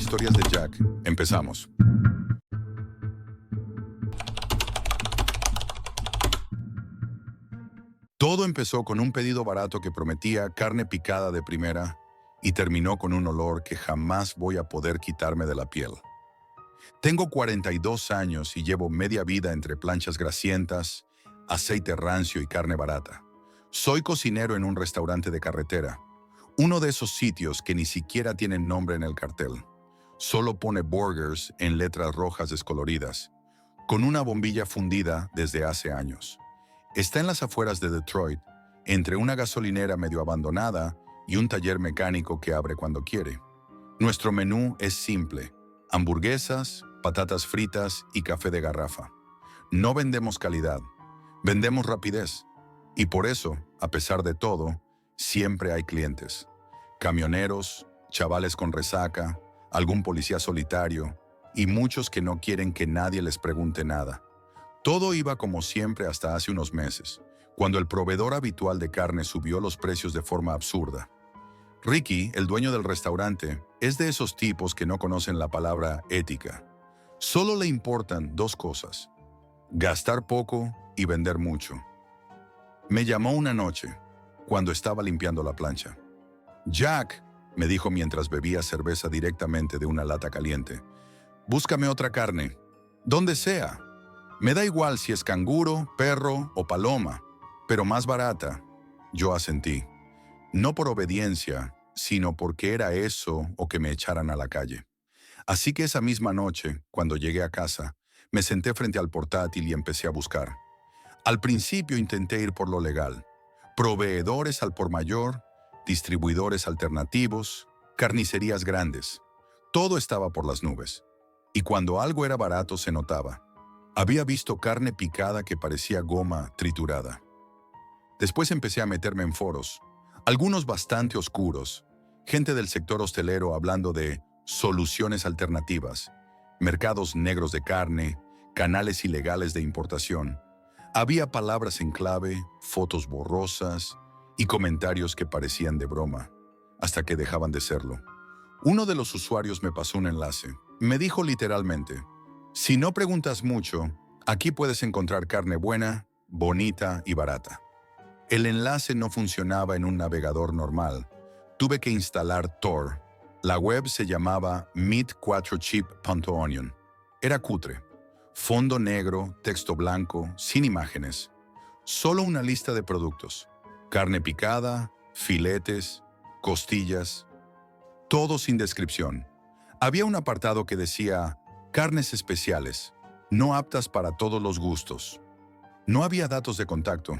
Historias de Jack. Empezamos. Todo empezó con un pedido barato que prometía carne picada de primera y terminó con un olor que jamás voy a poder quitarme de la piel. Tengo 42 años y llevo media vida entre planchas grasientas, aceite rancio y carne barata. Soy cocinero en un restaurante de carretera, uno de esos sitios que ni siquiera tienen nombre en el cartel. Solo pone burgers en letras rojas descoloridas, con una bombilla fundida desde hace años. Está en las afueras de Detroit, entre una gasolinera medio abandonada y un taller mecánico que abre cuando quiere. Nuestro menú es simple: hamburguesas, patatas fritas y café de garrafa. No vendemos calidad, vendemos rapidez. Y por eso, a pesar de todo, siempre hay clientes. Camioneros, chavales con resaca, algún policía solitario y muchos que no quieren que nadie les pregunte nada. Todo iba como siempre hasta hace unos meses, cuando el proveedor habitual de carne subió los precios de forma absurda. Ricky, el dueño del restaurante, es de esos tipos que no conocen la palabra ética. Solo le importan dos cosas: gastar poco y vender mucho. Me llamó una noche, cuando estaba limpiando la plancha. «Jack», me dijo mientras bebía cerveza directamente de una lata caliente, «búscame otra carne, donde sea. Me da igual si es canguro, perro o paloma, pero más barata». Yo asentí, no por obediencia, sino porque era eso o que me echaran a la calle. Así que esa misma noche, cuando llegué a casa, me senté frente al portátil y empecé a buscar. Al principio intenté ir por lo legal: proveedores al por mayor, distribuidores alternativos, carnicerías grandes. Todo estaba por las nubes. Y cuando algo era barato se notaba. Había visto carne picada que parecía goma triturada. Después empecé a meterme en foros, algunos bastante oscuros, gente del sector hostelero hablando de soluciones alternativas, mercados negros de carne, canales ilegales de importación. Había palabras en clave, fotos borrosas y comentarios que parecían de broma, hasta que dejaban de serlo. Uno de los usuarios me pasó un enlace. Me dijo literalmente: «Si no preguntas mucho, aquí puedes encontrar carne buena, bonita y barata». El enlace no funcionaba en un navegador normal. Tuve que instalar Tor. La web se llamaba meat4chip.onion. Era cutre. Fondo negro, texto blanco, sin imágenes. Solo una lista de productos: carne picada, filetes, costillas. Todo sin descripción. Había un apartado que decía: carnes especiales, no aptas para todos los gustos. No había datos de contacto,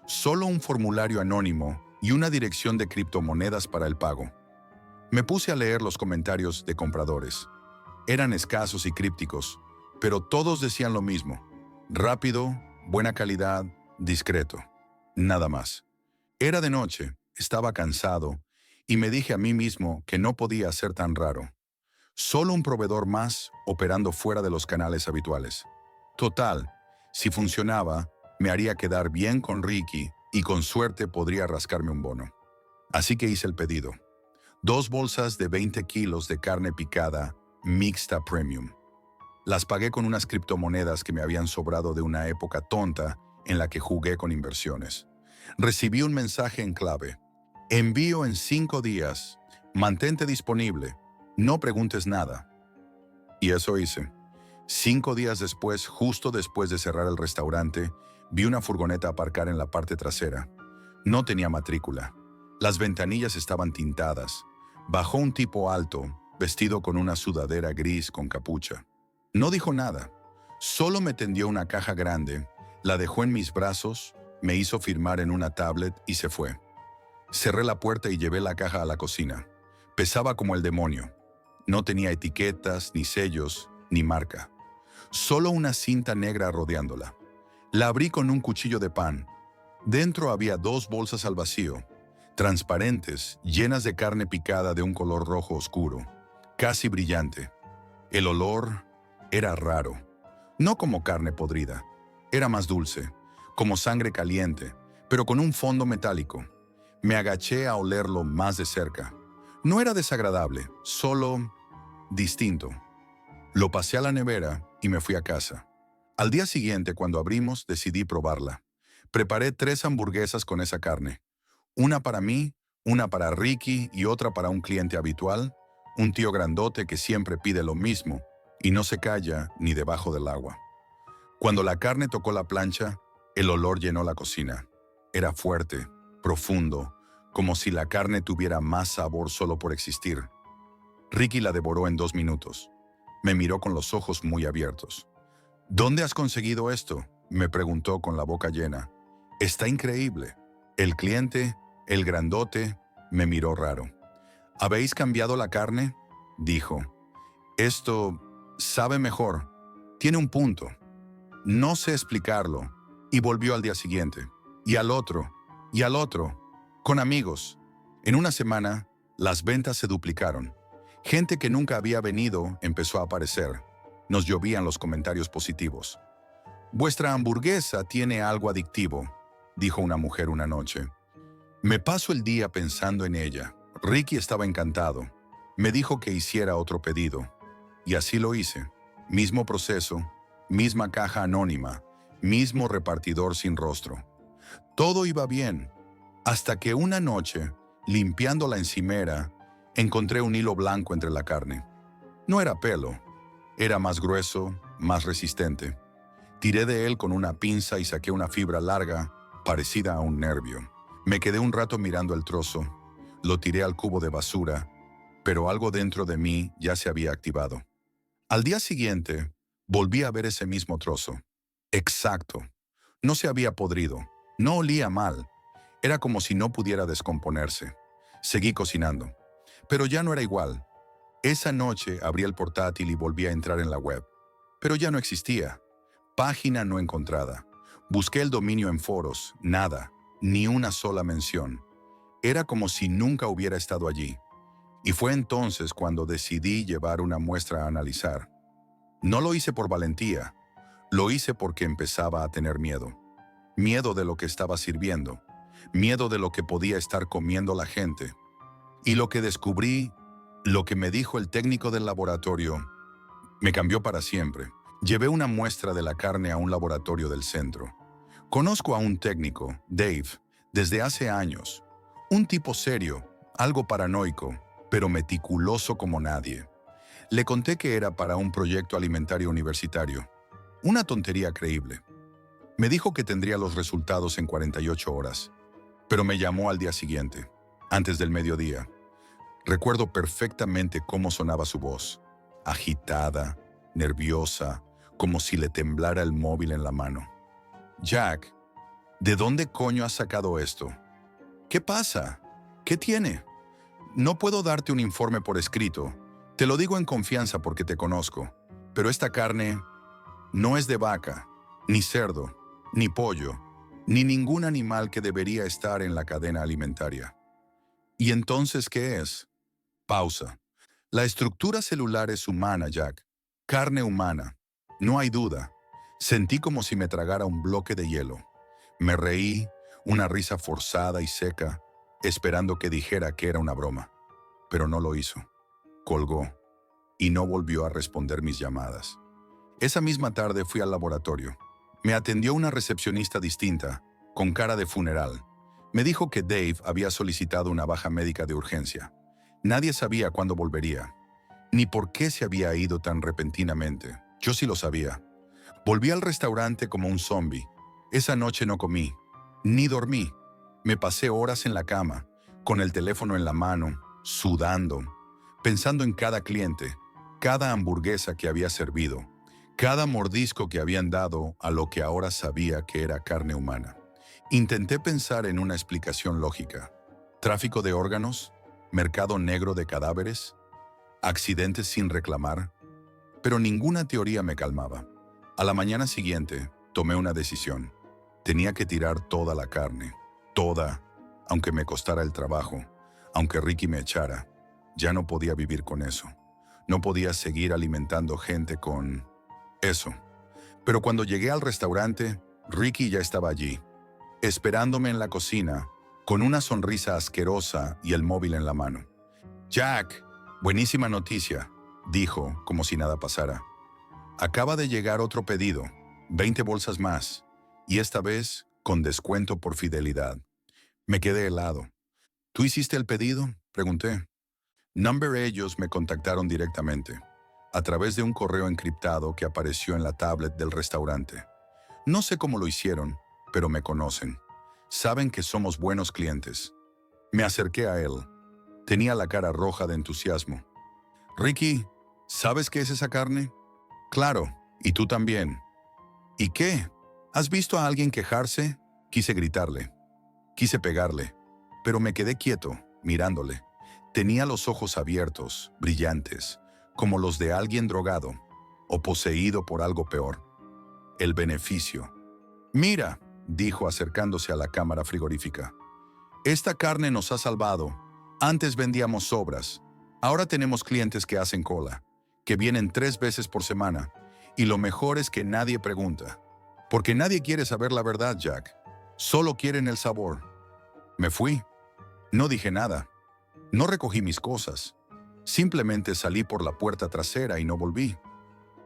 solo un formulario anónimo y una dirección de criptomonedas para el pago. Me puse a leer los comentarios de compradores. Eran escasos y crípticos, pero todos decían lo mismo: rápido, buena calidad, discreto. Nada más. Era de noche, estaba cansado, y me dije a mí mismo que no podía ser tan raro. Solo un proveedor más operando fuera de los canales habituales. Total, si funcionaba, me haría quedar bien con Ricky y con suerte podría rascarme un bono. Así que hice el pedido: 2 bolsas de 20 kilos de carne picada mixta premium. Las pagué con unas criptomonedas que me habían sobrado de una época tonta en la que jugué con inversiones. Recibí un mensaje en clave: «Envío en 5 días. Mantente disponible. No preguntes nada». Y eso hice. 5 días después, justo después de cerrar el restaurante, vi una furgoneta aparcar en la parte trasera. No tenía matrícula. Las ventanillas estaban tintadas. Bajó un tipo alto, vestido con una sudadera gris con capucha. No dijo nada. Solo me tendió una caja grande, la dejó en mis brazos, me hizo firmar en una tablet y se fue. Cerré la puerta y llevé la caja a la cocina. Pesaba como el demonio. No tenía etiquetas, ni sellos, ni marca. Solo una cinta negra rodeándola. La abrí con un cuchillo de pan. Dentro había 2 bolsas al vacío, transparentes, llenas de carne picada de un color rojo oscuro, casi brillante. El olor era raro. No como carne podrida. Era más dulce, como sangre caliente, pero con un fondo metálico. Me agaché a olerlo más de cerca. No era desagradable, solo distinto. Lo pasé a la nevera y me fui a casa. Al día siguiente, cuando abrimos, decidí probarla. Preparé 3 hamburguesas con esa carne. Una para mí, una para Ricky y otra para un cliente habitual, un tío grandote que siempre pide lo mismo y no se calla ni debajo del agua. Cuando la carne tocó la plancha, el olor llenó la cocina. Era fuerte, profundo, como si la carne tuviera más sabor solo por existir. Ricky la devoró en 2 minutos. Me miró con los ojos muy abiertos. ¿Dónde has conseguido esto?, me preguntó con la boca llena. Está increíble. El cliente, el grandote, me miró raro. ¿Habéis cambiado la carne?, dijo. Esto sabe mejor. Tiene un punto. No sé explicarlo. Y volvió al día siguiente. Y al otro. Y al otro. Con amigos. En una semana, las ventas se duplicaron. Gente que nunca había venido empezó a aparecer. Nos llovían los comentarios positivos. «Vuestra hamburguesa tiene algo adictivo», dijo una mujer una noche. Me paso el día pensando en ella. Ricky estaba encantado. Me dijo que hiciera otro pedido. Y así lo hice. Mismo proceso, misma caja anónima, mismo repartidor sin rostro. Todo iba bien, hasta que una noche, limpiando la encimera, encontré un hilo blanco entre la carne. No era pelo, era más grueso, más resistente. Tiré de él con una pinza y saqué una fibra larga, parecida a un nervio. Me quedé un rato mirando el trozo. Lo tiré al cubo de basura, pero algo dentro de mí ya se había activado. Al día siguiente, volví a ver ese mismo trozo. Exacto. No se había podrido. No olía mal. Era como si no pudiera descomponerse. Seguí cocinando. Pero ya no era igual. Esa noche abrí el portátil y volví a entrar en la web. Pero ya no existía. Página no encontrada. Busqué el dominio en foros. Nada. Ni una sola mención. Era como si nunca hubiera estado allí. Y fue entonces cuando decidí llevar una muestra a analizar. No lo hice por valentía. Lo hice porque empezaba a tener miedo. Miedo de lo que estaba sirviendo. Miedo de lo que podía estar comiendo la gente. Y lo que descubrí, lo que me dijo el técnico del laboratorio, me cambió para siempre. Llevé una muestra de la carne a un laboratorio del centro. Conozco a un técnico, Dave, desde hace años. Un tipo serio, algo paranoico, pero meticuloso como nadie. Le conté que era para un proyecto alimentario universitario. Una tontería creíble. Me dijo que tendría los resultados en 48 horas, pero me llamó al día siguiente, antes del mediodía. Recuerdo perfectamente cómo sonaba su voz, agitada, nerviosa, como si le temblara el móvil en la mano. «Jack, ¿de dónde coño has sacado esto? ¿Qué pasa? ¿Qué tiene? No puedo darte un informe por escrito. Te lo digo en confianza porque te conozco. Pero esta carne no es de vaca, ni cerdo, ni pollo, ni ningún animal que debería estar en la cadena alimentaria». ¿Y entonces qué es? Pausa. La estructura celular es humana, Jack. Carne humana. No hay duda. Sentí como si me tragara un bloque de hielo. Me reí, una risa forzada y seca, esperando que dijera que era una broma. Pero no lo hizo. Colgó y no volvió a responder mis llamadas. Esa misma tarde fui al laboratorio. Me atendió una recepcionista distinta, con cara de funeral. Me dijo que Dave había solicitado una baja médica de urgencia. Nadie sabía cuándo volvería, ni por qué se había ido tan repentinamente. Yo sí lo sabía. Volví al restaurante como un zombie. Esa noche no comí, ni dormí. Me pasé horas en la cama, con el teléfono en la mano, sudando, pensando en cada cliente, cada hamburguesa que había servido, cada mordisco que habían dado a lo que ahora sabía que era carne humana. Intenté pensar en una explicación lógica. ¿Tráfico de órganos? ¿Mercado negro de cadáveres? ¿Accidentes sin reclamar? Pero ninguna teoría me calmaba. A la mañana siguiente, tomé una decisión. Tenía que tirar toda la carne. Toda, aunque me costara el trabajo, aunque Ricky me echara. Ya no podía vivir con eso. No podía seguir alimentando gente con eso. Pero cuando llegué al restaurante, Ricky ya estaba allí, esperándome en la cocina, con una sonrisa asquerosa y el móvil en la mano. «Jack, buenísima noticia», dijo, como si nada pasara. Acaba de llegar otro pedido, 20 bolsas más, y esta vez con descuento por fidelidad. Me quedé helado. ¿Tú hiciste el pedido?, pregunté. Number ellos me contactaron directamente, a través de un correo encriptado que apareció en la tablet del restaurante. No sé cómo lo hicieron, pero me conocen. Saben que somos buenos clientes. Me acerqué a él. Tenía la cara roja de entusiasmo. Ricky, ¿sabes qué es esa carne? Claro, y tú también. ¿Y qué? ¿Has visto a alguien quejarse? Quise gritarle. Quise pegarle, pero me quedé quieto, mirándole. Tenía los ojos abiertos, brillantes, como los de alguien drogado o poseído por algo peor. El beneficio. Mira, dijo acercándose a la cámara frigorífica. Esta carne nos ha salvado. Antes vendíamos sobras. Ahora tenemos clientes que hacen cola, que vienen 3 veces por semana. Y lo mejor es que nadie pregunta. Porque nadie quiere saber la verdad, Jack. Solo quieren el sabor. Me fui. No dije nada. No recogí mis cosas. Simplemente salí por la puerta trasera y no volví.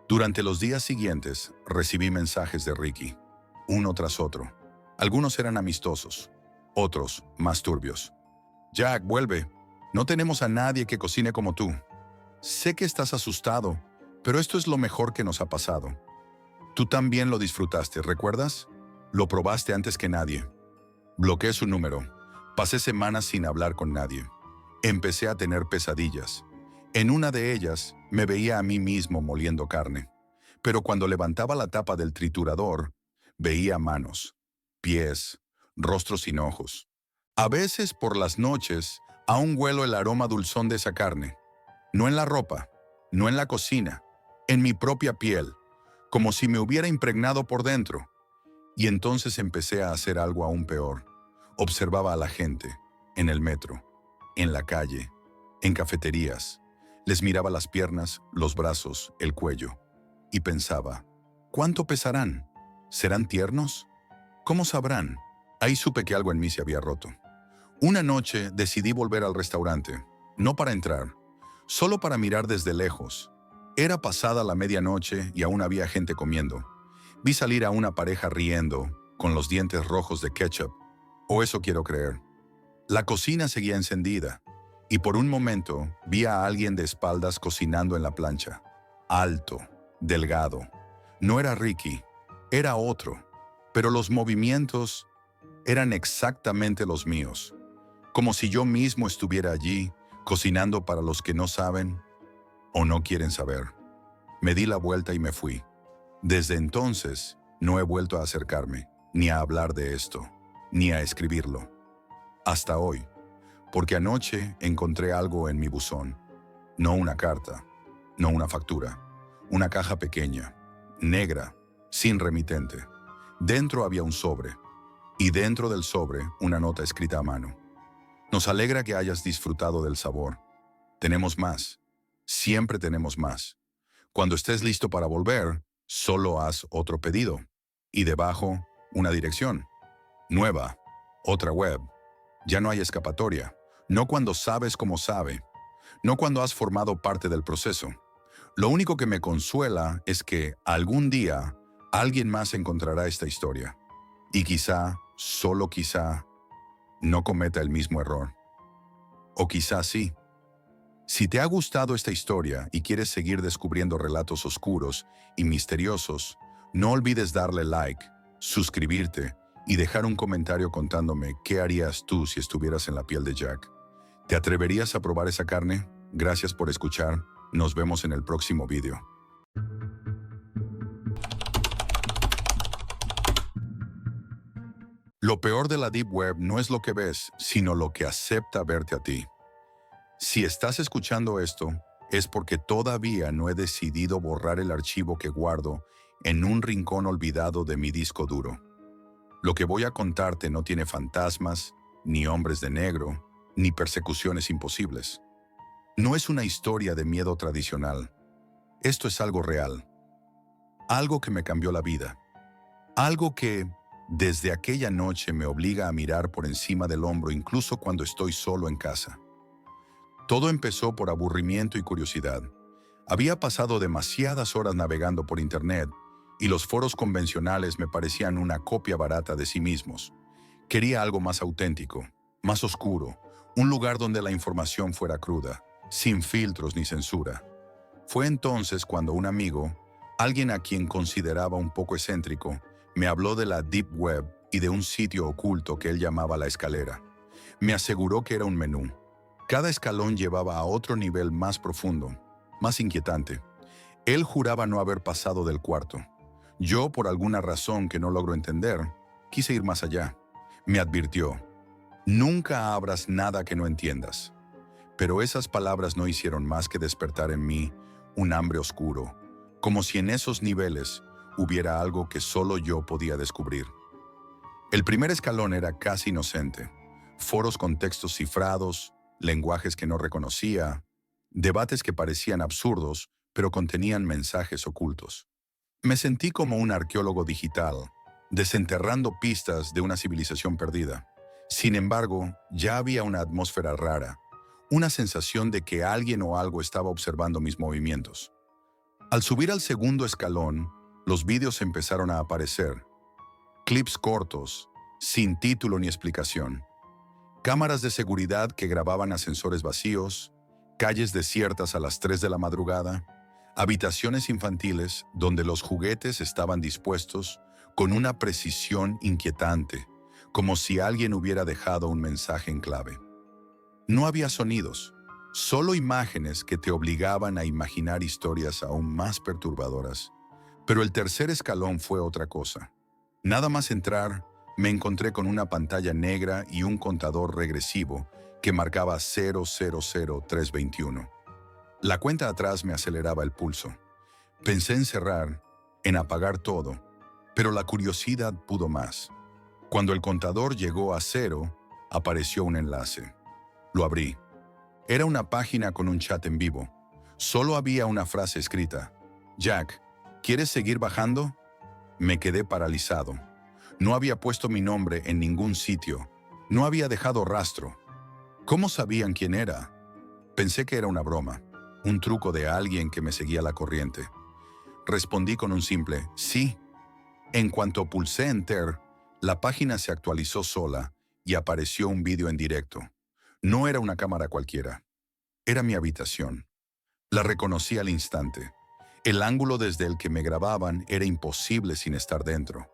Durante los días siguientes, recibí mensajes de Ricky, uno tras otro. Algunos eran amistosos, otros más turbios. Jack, vuelve. No tenemos a nadie que cocine como tú. Sé que estás asustado, pero esto es lo mejor que nos ha pasado. Tú también lo disfrutaste, ¿recuerdas? Lo probaste antes que nadie. Bloqueé su número. Pasé semanas sin hablar con nadie. Empecé a tener pesadillas. En una de ellas, me veía a mí mismo moliendo carne. Pero cuando levantaba la tapa del triturador, veía manos, pies, rostros sin ojos. A veces, por las noches, aún huelo el aroma dulzón de esa carne. No en la ropa, no en la cocina, en mi propia piel, como si me hubiera impregnado por dentro. Y entonces empecé a hacer algo aún peor. Observaba a la gente, en el metro, en la calle, en cafeterías. Les miraba las piernas, los brazos, el cuello. Y pensaba, ¿cuánto pesarán? ¿Serán tiernos? ¿Cómo sabrán? Ahí supe que algo en mí se había roto. Una noche decidí volver al restaurante, no para entrar, solo para mirar desde lejos. Era pasada la medianoche y aún había gente comiendo. Vi salir a una pareja riendo, con los dientes rojos de ketchup, o eso quiero creer. La cocina seguía encendida, y por un momento vi a alguien de espaldas cocinando en la plancha. Alto, delgado. No era Ricky, era otro, pero los movimientos eran exactamente los míos, como si yo mismo estuviera allí, cocinando para los que no saben o no quieren saber. Me di la vuelta y me fui. Desde entonces, no he vuelto a acercarme, ni a hablar de esto, ni a escribirlo. Hasta hoy, porque anoche encontré algo en mi buzón. No una carta, no una factura, una caja pequeña, negra, sin remitente. Dentro había un sobre, y dentro del sobre una nota escrita a mano. Nos alegra que hayas disfrutado del sabor. Tenemos más. Siempre tenemos más. Cuando estés listo para volver, solo haz otro pedido. Y debajo, una dirección. Nueva. Otra web. Ya no hay escapatoria. No cuando sabes cómo sabe. No cuando has formado parte del proceso. Lo único que me consuela es que algún día alguien más encontrará esta historia. Y quizá, solo quizá, no cometa el mismo error. O quizá sí. Si te ha gustado esta historia y quieres seguir descubriendo relatos oscuros y misteriosos, no olvides darle like, suscribirte y dejar un comentario contándome qué harías tú si estuvieras en la piel de Jack. ¿Te atreverías a probar esa carne? Gracias por escuchar. Nos vemos en el próximo video. Lo peor de la Deep Web no es lo que ves, sino lo que acepta verte a ti. Si estás escuchando esto, es porque todavía no he decidido borrar el archivo que guardo en un rincón olvidado de mi disco duro. Lo que voy a contarte no tiene fantasmas, ni hombres de negro, ni persecuciones imposibles. No es una historia de miedo tradicional. Esto es algo real. Algo que me cambió la vida. Algo que, desde aquella noche, me obliga a mirar por encima del hombro incluso cuando estoy solo en casa. Todo empezó por aburrimiento y curiosidad. Había pasado demasiadas horas navegando por Internet y los foros convencionales me parecían una copia barata de sí mismos. Quería algo más auténtico, más oscuro, un lugar donde la información fuera cruda, sin filtros ni censura. Fue entonces cuando un amigo, alguien a quien consideraba un poco excéntrico, me habló de la Deep Web y de un sitio oculto que él llamaba La Escalera. Me aseguró que era un menú. Cada escalón llevaba a otro nivel más profundo, más inquietante. Él juraba no haber pasado del cuarto. Yo, por alguna razón que no logro entender, quise ir más allá. Me advirtió: nunca abras nada que no entiendas. Pero esas palabras no hicieron más que despertar en mí un hambre oscuro, como si en esos niveles hubiera algo que solo yo podía descubrir. El primer escalón era casi inocente. Foros con textos cifrados, lenguajes que no reconocía, debates que parecían absurdos, pero contenían mensajes ocultos. Me sentí como un arqueólogo digital, desenterrando pistas de una civilización perdida. Sin embargo, ya había una atmósfera rara, una sensación de que alguien o algo estaba observando mis movimientos. Al subir al segundo escalón, los vídeos empezaron a aparecer. Clips cortos, sin título ni explicación. Cámaras de seguridad que grababan ascensores vacíos, calles desiertas a las 3 de la madrugada, habitaciones infantiles donde los juguetes estaban dispuestos con una precisión inquietante, como si alguien hubiera dejado un mensaje en clave. No había sonidos, solo imágenes que te obligaban a imaginar historias aún más perturbadoras. Pero el tercer escalón fue otra cosa. Nada más entrar, me encontré con una pantalla negra y un contador regresivo que marcaba 000321. La cuenta atrás me aceleraba el pulso. Pensé en cerrar, en apagar todo, pero la curiosidad pudo más. Cuando el contador llegó a 0, apareció un enlace. Lo abrí. Era una página con un chat en vivo. Solo había una frase escrita: Jack, ¿quieres seguir bajando? Me quedé paralizado. No había puesto mi nombre en ningún sitio. No había dejado rastro. ¿Cómo sabían quién era? Pensé que era una broma, un truco de alguien que me seguía la corriente. Respondí con un simple sí. En cuanto pulsé Enter, la página se actualizó sola y apareció un vídeo en directo. No era una cámara cualquiera. Era mi habitación. La reconocí al instante. El ángulo desde el que me grababan era imposible sin estar dentro.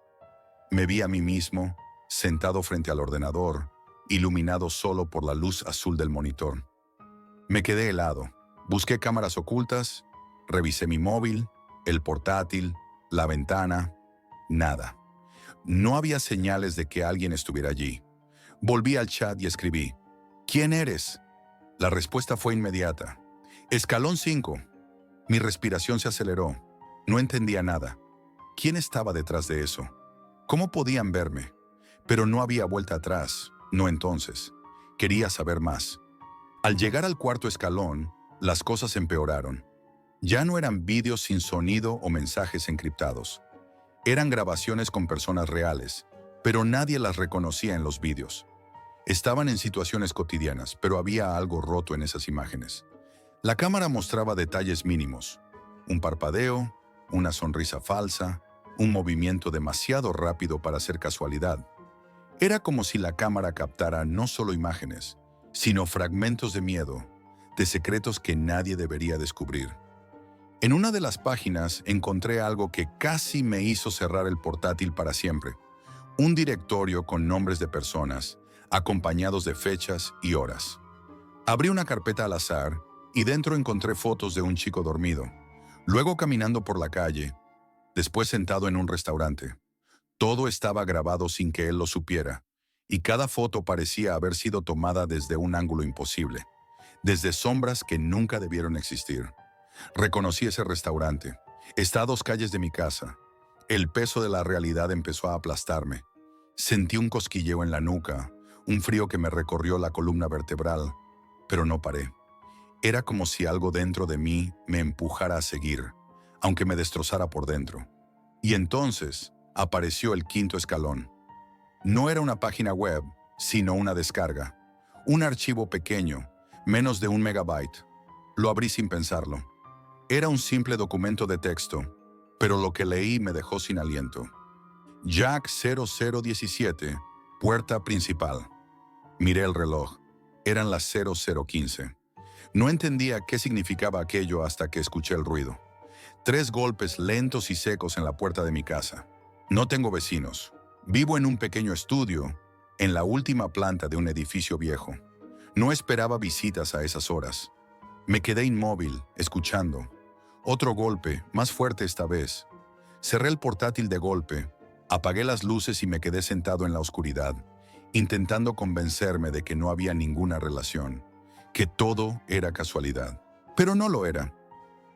Me vi a mí mismo, sentado frente al ordenador, iluminado solo por la luz azul del monitor. Me quedé helado. Busqué cámaras ocultas, revisé mi móvil, el portátil, la ventana. Nada. No había señales de que alguien estuviera allí. Volví al chat y escribí: ¿quién eres? La respuesta fue inmediata: Escalón 5. Mi respiración se aceleró. No entendía nada. ¿Quién estaba detrás de eso? ¿Cómo podían verme? Pero no había vuelta atrás, no entonces. Quería saber más. Al llegar al cuarto escalón, las cosas empeoraron. Ya no eran vídeos sin sonido o mensajes encriptados. Eran grabaciones con personas reales, pero nadie las reconocía en los vídeos. Estaban en situaciones cotidianas, pero había algo roto en esas imágenes. La cámara mostraba detalles mínimos: un parpadeo, una sonrisa falsa, un movimiento demasiado rápido para ser casualidad. Era como si la cámara captara no solo imágenes, sino fragmentos de miedo, de secretos que nadie debería descubrir. En una de las páginas encontré algo que casi me hizo cerrar el portátil para siempre: un directorio con nombres de personas, acompañados de fechas y horas. Abrí una carpeta al azar y dentro encontré fotos de un chico dormido, luego caminando por la calle, después sentado en un restaurante. Todo estaba grabado sin que él lo supiera, y cada foto parecía haber sido tomada desde un ángulo imposible, desde sombras que nunca debieron existir. Reconocí ese restaurante. Está a 2 calles de mi casa. El peso de la realidad empezó a aplastarme. Sentí un cosquilleo en la nuca, un frío que me recorrió la columna vertebral, pero no paré. Era como si algo dentro de mí me empujara a seguir, aunque me destrozara por dentro. Y entonces apareció el quinto escalón. No era una página web, sino una descarga. Un archivo pequeño, menos de 1 megabyte. Lo abrí sin pensarlo. Era un simple documento de texto, pero lo que leí me dejó sin aliento. Jack 0017, puerta principal. Miré el reloj. Eran las 00:15. No entendía qué significaba aquello hasta que escuché el ruido. 3 golpes lentos y secos en la puerta de mi casa. No tengo vecinos. Vivo en un pequeño estudio, en la última planta de un edificio viejo. No esperaba visitas a esas horas. Me quedé inmóvil, escuchando. Otro golpe, más fuerte esta vez. Cerré el portátil de golpe, apagué las luces y me quedé sentado en la oscuridad, intentando convencerme de que no había ninguna relación, que todo era casualidad. Pero no lo era.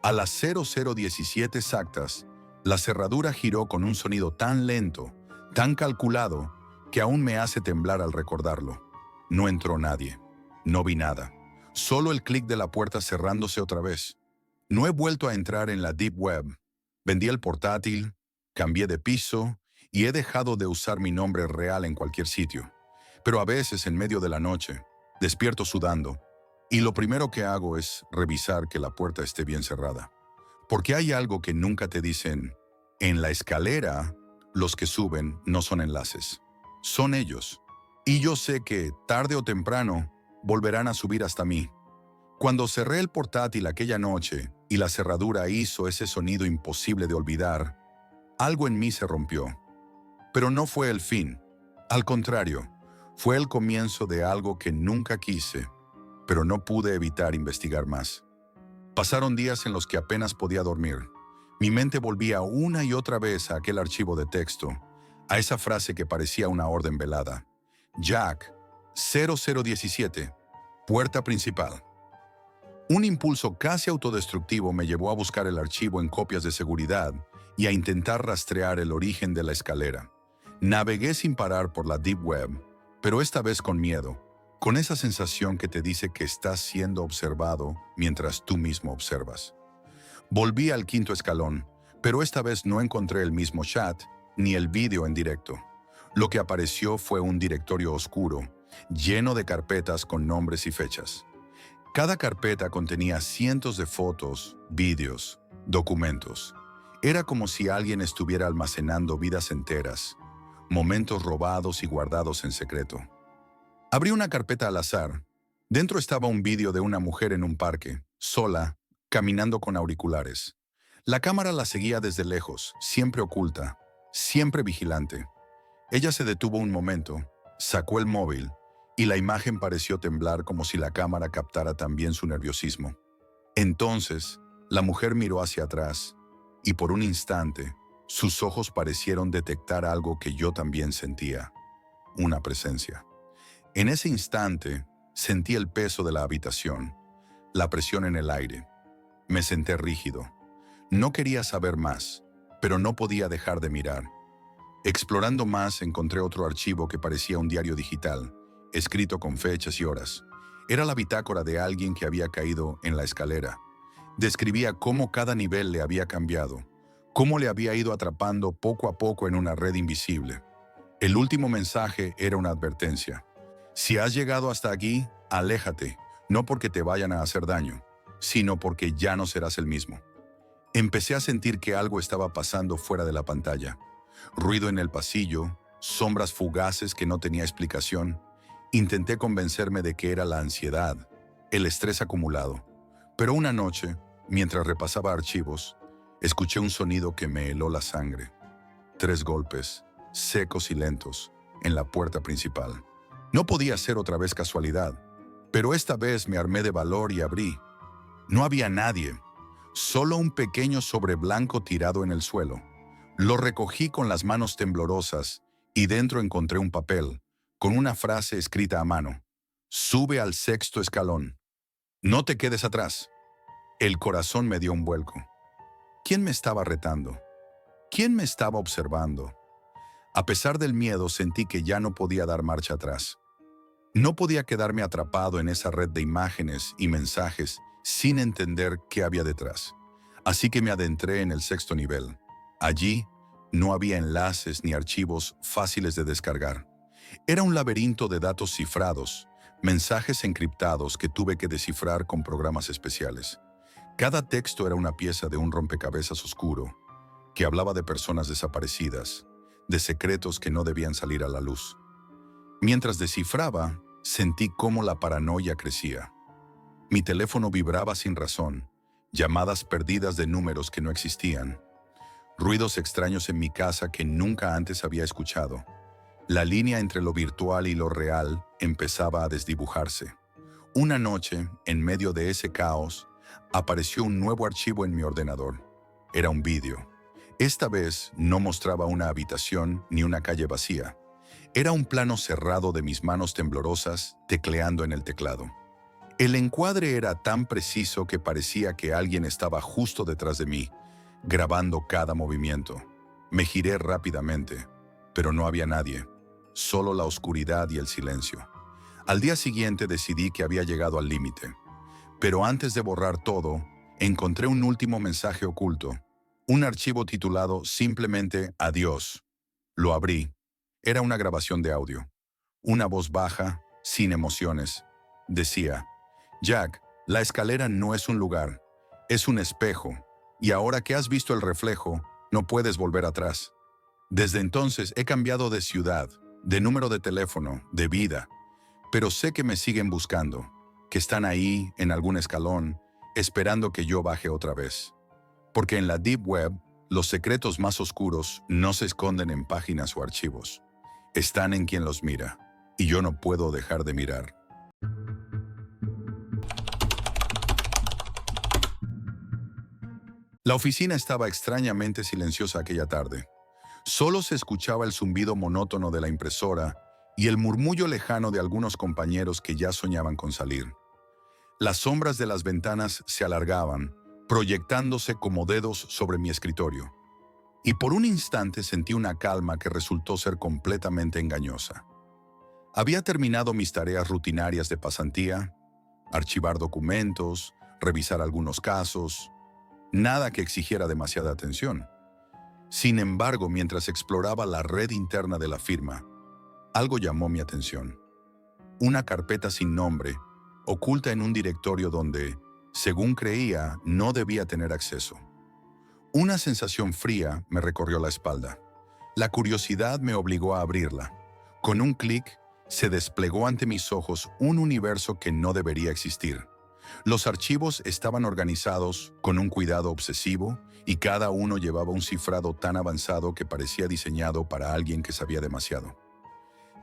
A las 00:17 exactas, la cerradura giró con un sonido tan lento, tan calculado, que aún me hace temblar al recordarlo. No entró nadie. No vi nada. Solo el clic de la puerta cerrándose otra vez. No he vuelto a entrar en la Deep Web. Vendí el portátil, cambié de piso y he dejado de usar mi nombre real en cualquier sitio. Pero a veces, en medio de la noche, despierto sudando y lo primero que hago es revisar que la puerta esté bien cerrada. Porque hay algo que nunca te dicen. En la escalera, los que suben no son enlaces. Son ellos. Y yo sé que, tarde o temprano, volverán a subir hasta mí. Cuando cerré el portátil aquella noche y la cerradura hizo ese sonido imposible de olvidar, algo en mí se rompió. Pero no fue el fin. Al contrario, fue el comienzo de algo que nunca quise, pero no pude evitar investigar más. Pasaron días en los que apenas podía dormir. Mi mente volvía una y otra vez a aquel archivo de texto, a esa frase que parecía una orden velada. Jack, 0017, puerta principal. Un impulso casi autodestructivo me llevó a buscar el archivo en copias de seguridad y a intentar rastrear el origen de la escalera. Navegué sin parar por la Deep Web, pero esta vez con miedo, con esa sensación que te dice que estás siendo observado mientras tú mismo observas. Volví al 5.º escalón, pero esta vez no encontré el mismo chat ni el vídeo en directo. Lo que apareció fue un directorio oscuro, lleno de carpetas con nombres y fechas. Cada carpeta contenía cientos de fotos, vídeos, documentos. Era como si alguien estuviera almacenando vidas enteras, momentos robados y guardados en secreto. Abrí una carpeta al azar. Dentro estaba un vídeo de una mujer en un parque, sola, caminando con auriculares. La cámara la seguía desde lejos, siempre oculta, siempre vigilante. Ella se detuvo un momento, sacó el móvil, y la imagen pareció temblar como si la cámara captara también su nerviosismo. Entonces, la mujer miró hacia atrás, y por un instante, sus ojos parecieron detectar algo que yo también sentía, una presencia. En ese instante, sentí el peso de la habitación, la presión en el aire. Me senté rígido. No quería saber más, pero no podía dejar de mirar. Explorando más, encontré otro archivo que parecía un diario digital, escrito con fechas y horas. Era la bitácora de alguien que había caído en la escalera. Describía cómo cada nivel le había cambiado, cómo le había ido atrapando poco a poco en una red invisible. El último mensaje era una advertencia. Si has llegado hasta aquí, aléjate, no porque te vayan a hacer daño, sino porque ya no serás el mismo. Empecé a sentir que algo estaba pasando fuera de la pantalla. Ruido en el pasillo, sombras fugaces que no tenía explicación. Intenté convencerme de que era la ansiedad, el estrés acumulado. Pero una noche, mientras repasaba archivos, escuché un sonido que me heló la sangre. 3 golpes, secos y lentos, en la puerta principal. No podía ser otra vez casualidad, pero esta vez me armé de valor y abrí. No había nadie, solo un pequeño sobre blanco tirado en el suelo. Lo recogí con las manos temblorosas y dentro encontré un papel, con una frase escrita a mano. Sube al 6.º escalón. No te quedes atrás. El corazón me dio un vuelco. ¿Quién me estaba retando? ¿Quién me estaba observando? A pesar del miedo, sentí que ya no podía dar marcha atrás. No podía quedarme atrapado en esa red de imágenes y mensajes sin entender qué había detrás. Así que me adentré en el 6.º nivel. Allí no había enlaces ni archivos fáciles de descargar. Era un laberinto de datos cifrados, mensajes encriptados que tuve que descifrar con programas especiales. Cada texto era una pieza de un rompecabezas oscuro que hablaba de personas desaparecidas, de secretos que no debían salir a la luz. Mientras descifraba, sentí cómo la paranoia crecía. Mi teléfono vibraba sin razón, llamadas perdidas de números que no existían, ruidos extraños en mi casa que nunca antes había escuchado. La línea entre lo virtual y lo real empezaba a desdibujarse. Una noche, en medio de ese caos, apareció un nuevo archivo en mi ordenador. Era un vídeo. Esta vez no mostraba una habitación ni una calle vacía. Era un plano cerrado de mis manos temblorosas tecleando en el teclado. El encuadre era tan preciso que parecía que alguien estaba justo detrás de mí, grabando cada movimiento. Me giré rápidamente, pero no había nadie, solo la oscuridad y el silencio. Al día siguiente decidí que había llegado al límite, pero antes de borrar todo, encontré un último mensaje oculto, un archivo titulado simplemente Adiós. Lo abrí. Era una grabación de audio. Una voz baja, sin emociones. Decía: Jack, la escalera no es un lugar, es un espejo, y ahora que has visto el reflejo, no puedes volver atrás. Desde entonces he cambiado de ciudad, de número de teléfono, de vida, pero sé que me siguen buscando, que están ahí, en algún escalón, esperando que yo baje otra vez. Porque en la Deep Web, los secretos más oscuros no se esconden en páginas o archivos. Están en quien los mira, y yo no puedo dejar de mirar. La oficina estaba extrañamente silenciosa aquella tarde. Solo se escuchaba el zumbido monótono de la impresora y el murmullo lejano de algunos compañeros que ya soñaban con salir. Las sombras de las ventanas se alargaban, proyectándose como dedos sobre mi escritorio. Y por un instante sentí una calma que resultó ser completamente engañosa. Había terminado mis tareas rutinarias de pasantía, archivar documentos, revisar algunos casos, nada que exigiera demasiada atención. Sin embargo, mientras exploraba la red interna de la firma, algo llamó mi atención. Una carpeta sin nombre, oculta en un directorio donde, según creía, no debía tener acceso. Una sensación fría me recorrió la espalda. La curiosidad me obligó a abrirla. Con un clic, se desplegó ante mis ojos un universo que no debería existir. Los archivos estaban organizados con un cuidado obsesivo y cada uno llevaba un cifrado tan avanzado que parecía diseñado para alguien que sabía demasiado.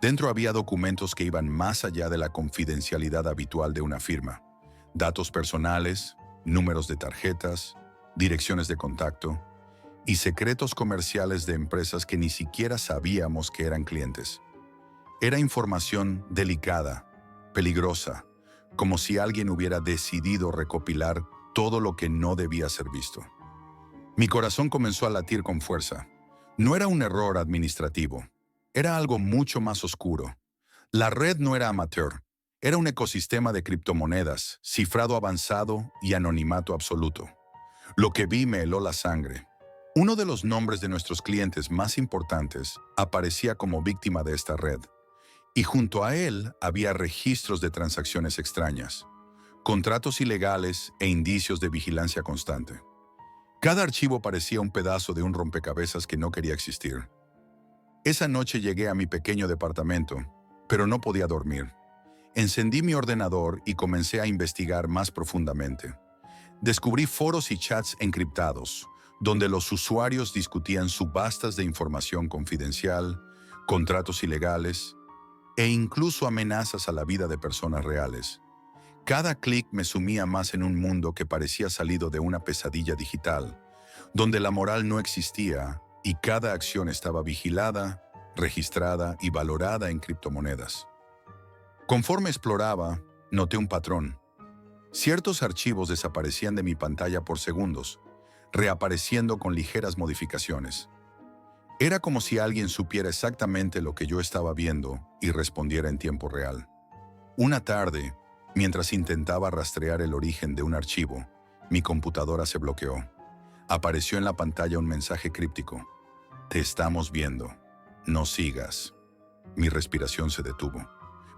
Dentro había documentos que iban más allá de la confidencialidad habitual de una firma. Datos personales, números de tarjetas, direcciones de contacto y secretos comerciales de empresas que ni siquiera sabíamos que eran clientes. Era información delicada, peligrosa, como si alguien hubiera decidido recopilar todo lo que no debía ser visto. Mi corazón comenzó a latir con fuerza. No era un error administrativo, era algo mucho más oscuro. La red no era amateur, era un ecosistema de criptomonedas, cifrado avanzado y anonimato absoluto. Lo que vi me heló la sangre. Uno de los nombres de nuestros clientes más importantes aparecía como víctima de esta red. Y junto a él había registros de transacciones extrañas, contratos ilegales e indicios de vigilancia constante. Cada archivo parecía un pedazo de un rompecabezas que no quería existir. Esa noche llegué a mi pequeño departamento, pero no podía dormir. Encendí mi ordenador y comencé a investigar más profundamente. Descubrí foros y chats encriptados, donde los usuarios discutían subastas de información confidencial, contratos ilegales e incluso amenazas a la vida de personas reales. Cada clic me sumía más en un mundo que parecía salido de una pesadilla digital, donde la moral no existía y cada acción estaba vigilada, registrada y valorada en criptomonedas. Conforme exploraba, noté un patrón. Ciertos archivos desaparecían de mi pantalla por segundos, reapareciendo con ligeras modificaciones. Era como si alguien supiera exactamente lo que yo estaba viendo y respondiera en tiempo real. Una tarde, mientras intentaba rastrear el origen de un archivo, mi computadora se bloqueó. Apareció en la pantalla un mensaje críptico. Te estamos viendo. No sigas. Mi respiración se detuvo.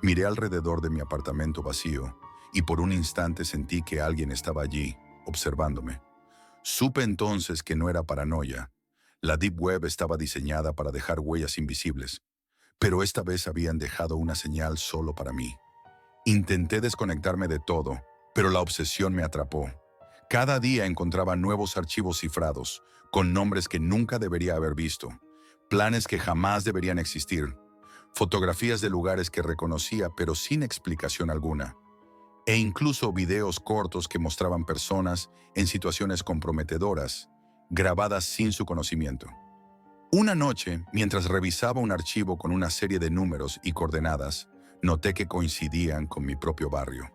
Miré alrededor de mi apartamento vacío y por un instante sentí que alguien estaba allí, observándome. Supe entonces que no era paranoia. La Deep Web estaba diseñada para dejar huellas invisibles, pero esta vez habían dejado una señal solo para mí. Intenté desconectarme de todo, pero la obsesión me atrapó. Cada día encontraba nuevos archivos cifrados, con nombres que nunca debería haber visto, planes que jamás deberían existir, fotografías de lugares que reconocía pero sin explicación alguna, e incluso videos cortos que mostraban personas en situaciones comprometedoras, grabadas sin su conocimiento. Una noche, mientras revisaba un archivo con una serie de números y coordenadas, noté que coincidían con mi propio barrio.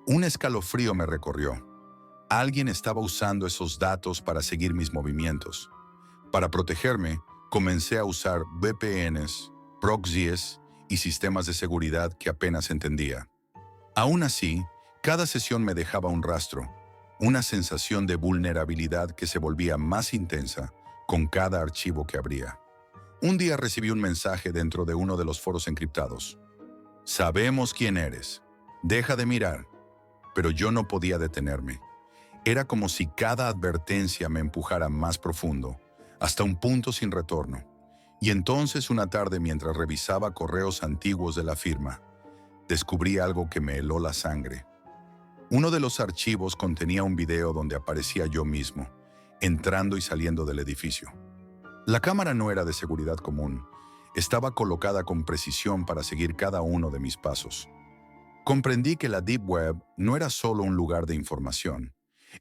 Un escalofrío me recorrió. Alguien estaba usando esos datos para seguir mis movimientos. Para protegerme, comencé a usar VPNs, proxies y sistemas de seguridad que apenas entendía. Aún así, cada sesión me dejaba un rastro, una sensación de vulnerabilidad que se volvía más intensa con cada archivo que abría. Un día recibí un mensaje dentro de uno de los foros encriptados. Sabemos quién eres. Deja de mirar. Pero yo no podía detenerme. Era como si cada advertencia me empujara más profundo, hasta un punto sin retorno. Y entonces una tarde, mientras revisaba correos antiguos de la firma, descubrí algo que me heló la sangre. Uno de los archivos contenía un video donde aparecía yo mismo, entrando y saliendo del edificio. La cámara no era de seguridad común. Estaba colocada con precisión para seguir cada uno de mis pasos. Comprendí que la Deep Web no era solo un lugar de información.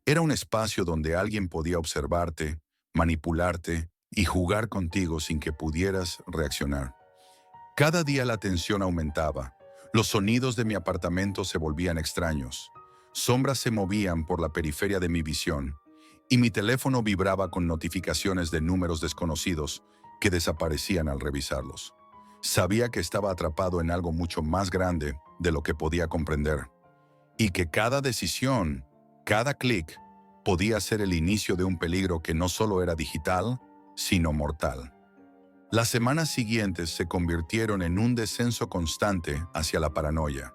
Era un espacio donde alguien podía observarte, manipularte y jugar contigo sin que pudieras reaccionar. Cada día la tensión aumentaba. Los sonidos de mi apartamento se volvían extraños. Sombras se movían por la periferia de mi visión y mi teléfono vibraba con notificaciones de números desconocidos que desaparecían al revisarlos. Sabía que estaba atrapado en algo mucho más grande de lo que podía comprender y que cada decisión, cada clic, podía ser el inicio de un peligro que no solo era digital, sino mortal. Las semanas siguientes se convirtieron en un descenso constante hacia la paranoia.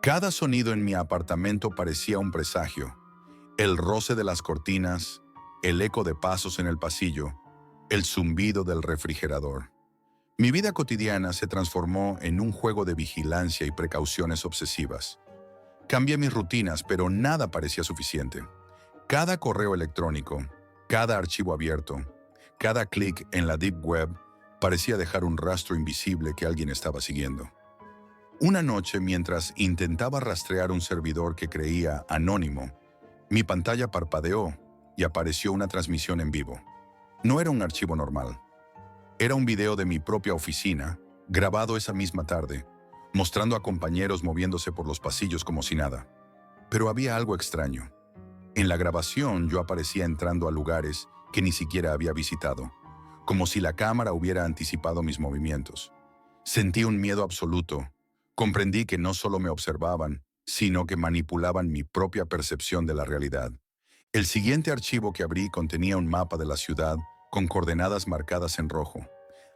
Cada sonido en mi apartamento parecía un presagio. El roce de las cortinas, el eco de pasos en el pasillo, el zumbido del refrigerador. Mi vida cotidiana se transformó en un juego de vigilancia y precauciones obsesivas. Cambié mis rutinas, pero nada parecía suficiente. Cada correo electrónico, cada archivo abierto, cada clic en la Deep Web parecía dejar un rastro invisible que alguien estaba siguiendo. Una noche, mientras intentaba rastrear un servidor que creía anónimo, mi pantalla parpadeó y apareció una transmisión en vivo. No era un archivo normal. Era un video de mi propia oficina, grabado esa misma tarde, mostrando a compañeros moviéndose por los pasillos como si nada. Pero había algo extraño. En la grabación yo aparecía entrando a lugares que ni siquiera había visitado, como si la cámara hubiera anticipado mis movimientos. Sentí un miedo absoluto. Comprendí que no solo me observaban, sino que manipulaban mi propia percepción de la realidad. El siguiente archivo que abrí contenía un mapa de la ciudad con coordenadas marcadas en rojo.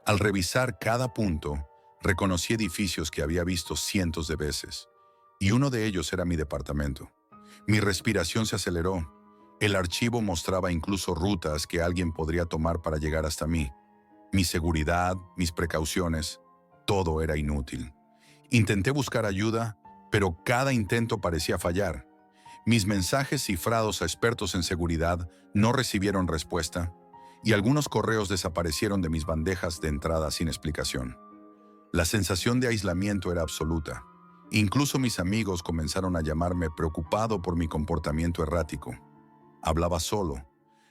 Al revisar cada punto, reconocí edificios que había visto cientos de veces, y uno de ellos era mi departamento. Mi respiración se aceleró. El archivo mostraba incluso rutas que alguien podría tomar para llegar hasta mí. Mi seguridad, mis precauciones, todo era inútil. Intenté buscar ayuda, pero cada intento parecía fallar. Mis mensajes cifrados a expertos en seguridad no recibieron respuesta, y algunos correos desaparecieron de mis bandejas de entrada sin explicación. La sensación de aislamiento era absoluta. Incluso mis amigos comenzaron a llamarme preocupado por mi comportamiento errático. Hablaba solo,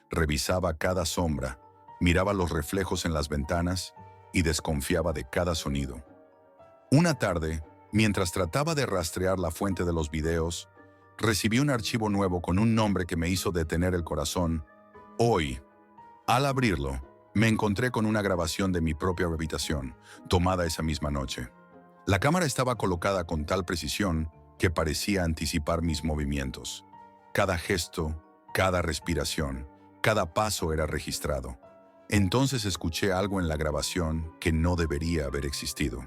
revisaba cada sombra, miraba los reflejos en las ventanas y desconfiaba de cada sonido. Una tarde, mientras trataba de rastrear la fuente de los videos, recibí un archivo nuevo con un nombre que me hizo detener el corazón. Hoy, al abrirlo, me encontré con una grabación de mi propia habitación, tomada esa misma noche. La cámara estaba colocada con tal precisión que parecía anticipar mis movimientos. Cada gesto, cada respiración, cada paso era registrado. Entonces escuché algo en la grabación que no debería haber existido.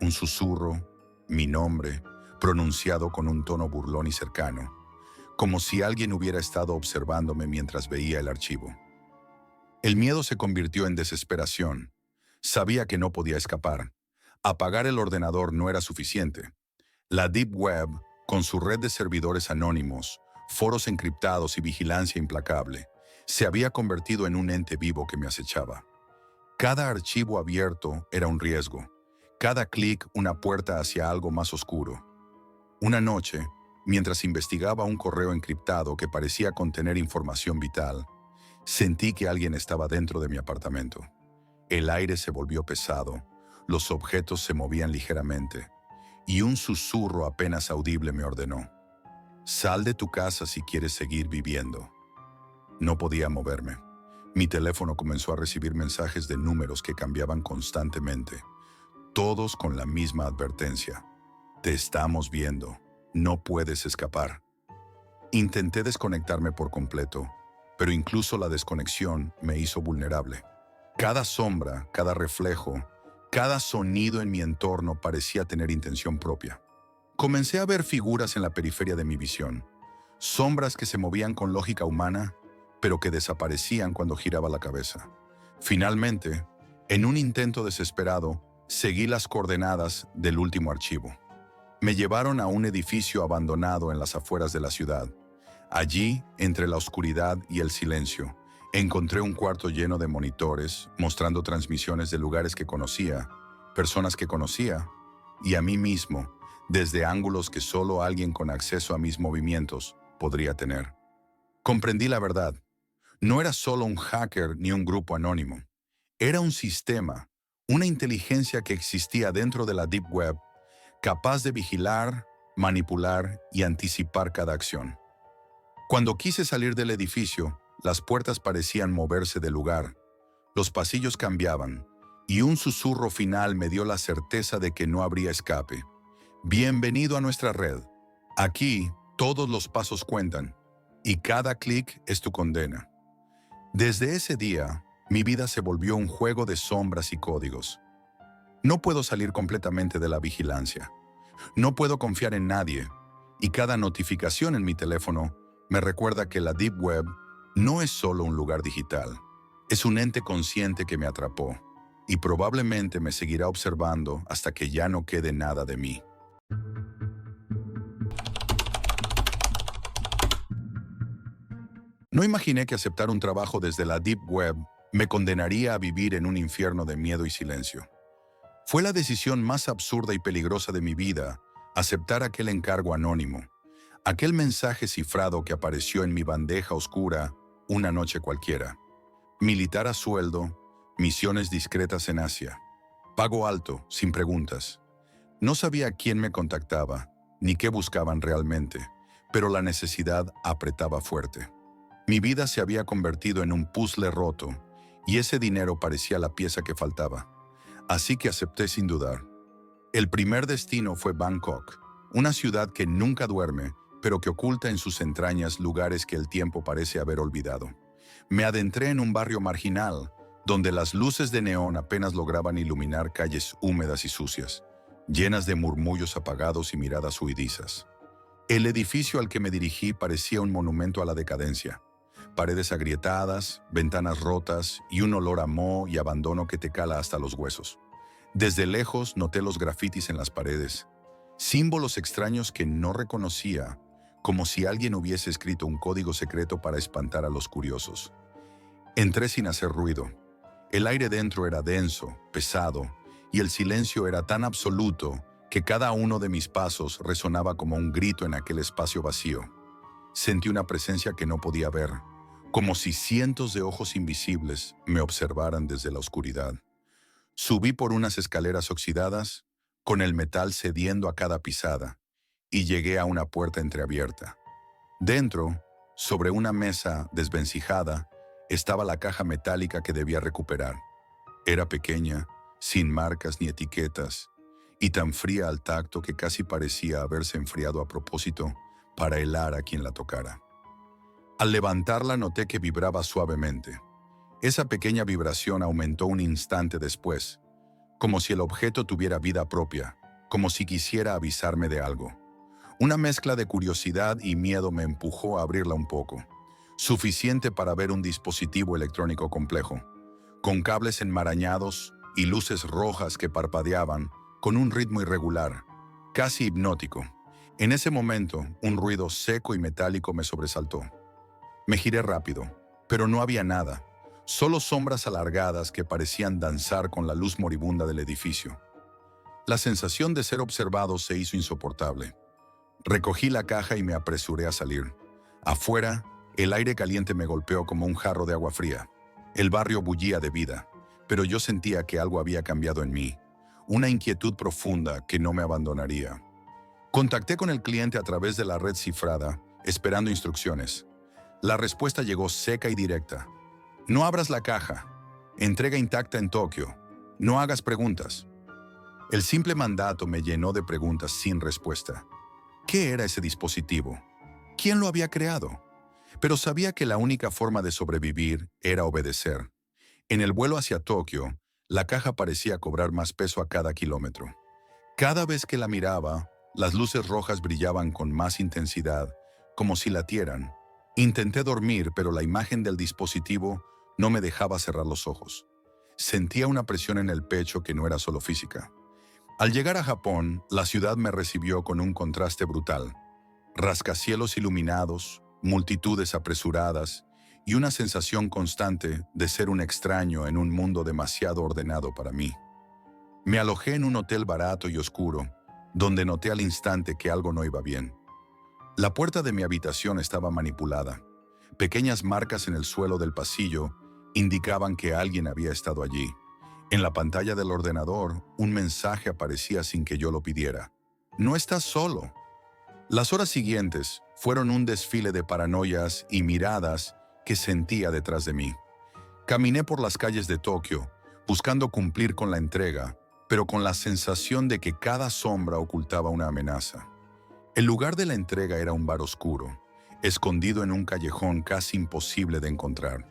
Un susurro, mi nombre, pronunciado con un tono burlón y cercano, como si alguien hubiera estado observándome mientras veía el archivo. El miedo se convirtió en desesperación. Sabía que no podía escapar. Apagar el ordenador no era suficiente. La Deep Web, con su red de servidores anónimos, foros encriptados y vigilancia implacable, se había convertido en un ente vivo que me acechaba. Cada archivo abierto era un riesgo. Cada clic una puerta hacia algo más oscuro. Una noche, mientras investigaba un correo encriptado que parecía contener información vital, sentí que alguien estaba dentro de mi apartamento. El aire se volvió pesado, los objetos se movían ligeramente, y un susurro apenas audible me ordenó: «Sal de tu casa si quieres seguir viviendo». No podía moverme. Mi teléfono comenzó a recibir mensajes de números que cambiaban constantemente, todos con la misma advertencia: «Te estamos viendo, no puedes escapar». Intenté desconectarme por completo, pero incluso la desconexión me hizo vulnerable. Cada sombra, cada reflejo, cada sonido en mi entorno parecía tener intención propia. Comencé a ver figuras en la periferia de mi visión, sombras que se movían con lógica humana, pero que desaparecían cuando giraba la cabeza. Finalmente, en un intento desesperado, seguí las coordenadas del último archivo. Me llevaron a un edificio abandonado en las afueras de la ciudad. Allí, entre la oscuridad y el silencio, encontré un cuarto lleno de monitores, mostrando transmisiones de lugares que conocía, personas que conocía, y a mí mismo, desde ángulos que solo alguien con acceso a mis movimientos podría tener. Comprendí la verdad. No era solo un hacker ni un grupo anónimo. Era un sistema, una inteligencia que existía dentro de la Deep Web, capaz de vigilar, manipular y anticipar cada acción. Cuando quise salir del edificio, las puertas parecían moverse de lugar, los pasillos cambiaban, y un susurro final me dio la certeza de que no habría escape. Bienvenido a nuestra red. Aquí, todos los pasos cuentan, y cada clic es tu condena. Desde ese día, mi vida se volvió un juego de sombras y códigos. No puedo salir completamente de la vigilancia. No puedo confiar en nadie, y cada notificación en mi teléfono me recuerda que la Deep Web no es solo un lugar digital. Es un ente consciente que me atrapó, y probablemente me seguirá observando hasta que ya no quede nada de mí. No imaginé que aceptar un trabajo desde la Deep Web me condenaría a vivir en un infierno de miedo y silencio. Fue la decisión más absurda y peligrosa de mi vida, aceptar aquel encargo anónimo, aquel mensaje cifrado que apareció en mi bandeja oscura una noche cualquiera. Militar a sueldo, misiones discretas en Asia. Pago alto, sin preguntas. No sabía quién me contactaba, ni qué buscaban realmente, pero la necesidad apretaba fuerte. Mi vida se había convertido en un puzzle roto, y ese dinero parecía la pieza que faltaba. Así que acepté sin dudar. El primer destino fue Bangkok, una ciudad que nunca duerme, pero que oculta en sus entrañas lugares que el tiempo parece haber olvidado. Me adentré en un barrio marginal, donde las luces de neón apenas lograban iluminar calles húmedas y sucias, llenas de murmullos apagados y miradas huidizas. El edificio al que me dirigí parecía un monumento a la decadencia. Paredes agrietadas, ventanas rotas y un olor a moho y abandono que te cala hasta los huesos. Desde lejos noté los grafitis en las paredes, símbolos extraños que no reconocía, como si alguien hubiese escrito un código secreto para espantar a los curiosos. Entré sin hacer ruido. El aire dentro era denso, pesado, y el silencio era tan absoluto que cada uno de mis pasos resonaba como un grito en aquel espacio vacío. Sentí una presencia que no podía ver, como si cientos de ojos invisibles me observaran desde la oscuridad. Subí por unas escaleras oxidadas, con el metal cediendo a cada pisada, y llegué a una puerta entreabierta. Dentro, sobre una mesa desvencijada, estaba la caja metálica que debía recuperar. Era pequeña, sin marcas ni etiquetas, y tan fría al tacto que casi parecía haberse enfriado a propósito para helar a quien la tocara. Al levantarla noté que vibraba suavemente. Esa pequeña vibración aumentó un instante después, como si el objeto tuviera vida propia, como si quisiera avisarme de algo. Una mezcla de curiosidad y miedo me empujó a abrirla un poco, suficiente para ver un dispositivo electrónico complejo, con cables enmarañados y luces rojas que parpadeaban con un ritmo irregular, casi hipnótico. En ese momento, un ruido seco y metálico me sobresaltó. Me giré rápido, pero no había nada, solo sombras alargadas que parecían danzar con la luz moribunda del edificio. La sensación de ser observado se hizo insoportable. Recogí la caja y me apresuré a salir. Afuera, el aire caliente me golpeó como un jarro de agua fría. El barrio bullía de vida, pero yo sentía que algo había cambiado en mí, una inquietud profunda que no me abandonaría. Contacté con el cliente a través de la red cifrada, esperando instrucciones. La respuesta llegó seca y directa. No abras la caja. Entrega intacta en Tokio. No hagas preguntas. El simple mandato me llenó de preguntas sin respuesta. ¿Qué era ese dispositivo? ¿Quién lo había creado? Pero sabía que la única forma de sobrevivir era obedecer. En el vuelo hacia Tokio, la caja parecía cobrar más peso a cada kilómetro. Cada vez que la miraba, las luces rojas brillaban con más intensidad, como si latieran. Intenté dormir, pero la imagen del dispositivo no me dejaba cerrar los ojos. Sentía una presión en el pecho que no era solo física. Al llegar a Japón, la ciudad me recibió con un contraste brutal. Rascacielos iluminados, multitudes apresuradas y una sensación constante de ser un extraño en un mundo demasiado ordenado para mí. Me alojé en un hotel barato y oscuro, donde noté al instante que algo no iba bien. La puerta de mi habitación estaba manipulada. Pequeñas marcas en el suelo del pasillo indicaban que alguien había estado allí. En la pantalla del ordenador, un mensaje aparecía sin que yo lo pidiera. No estás solo. Las horas siguientes fueron un desfile de paranoias y miradas que sentía detrás de mí. Caminé por las calles de Tokio, buscando cumplir con la entrega, pero con la sensación de que cada sombra ocultaba una amenaza. El lugar de la entrega era un bar oscuro, escondido en un callejón casi imposible de encontrar.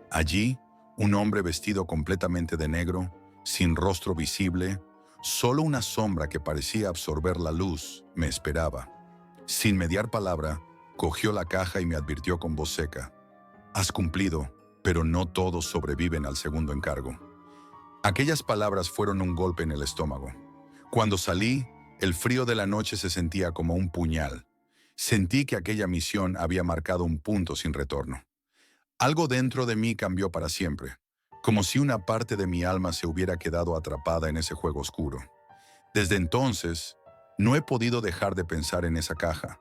Allí, un hombre vestido completamente de negro, sin rostro visible, solo una sombra que parecía absorber la luz, me esperaba. Sin mediar palabra, cogió la caja y me advirtió con voz seca: «Has cumplido, pero no todos sobreviven al segundo encargo». Aquellas palabras fueron un golpe en el estómago. Cuando salí, el frío de la noche se sentía como un puñal. Sentí que aquella misión había marcado un punto sin retorno. Algo dentro de mí cambió para siempre, como si una parte de mi alma se hubiera quedado atrapada en ese juego oscuro. Desde entonces, no he podido dejar de pensar en esa caja,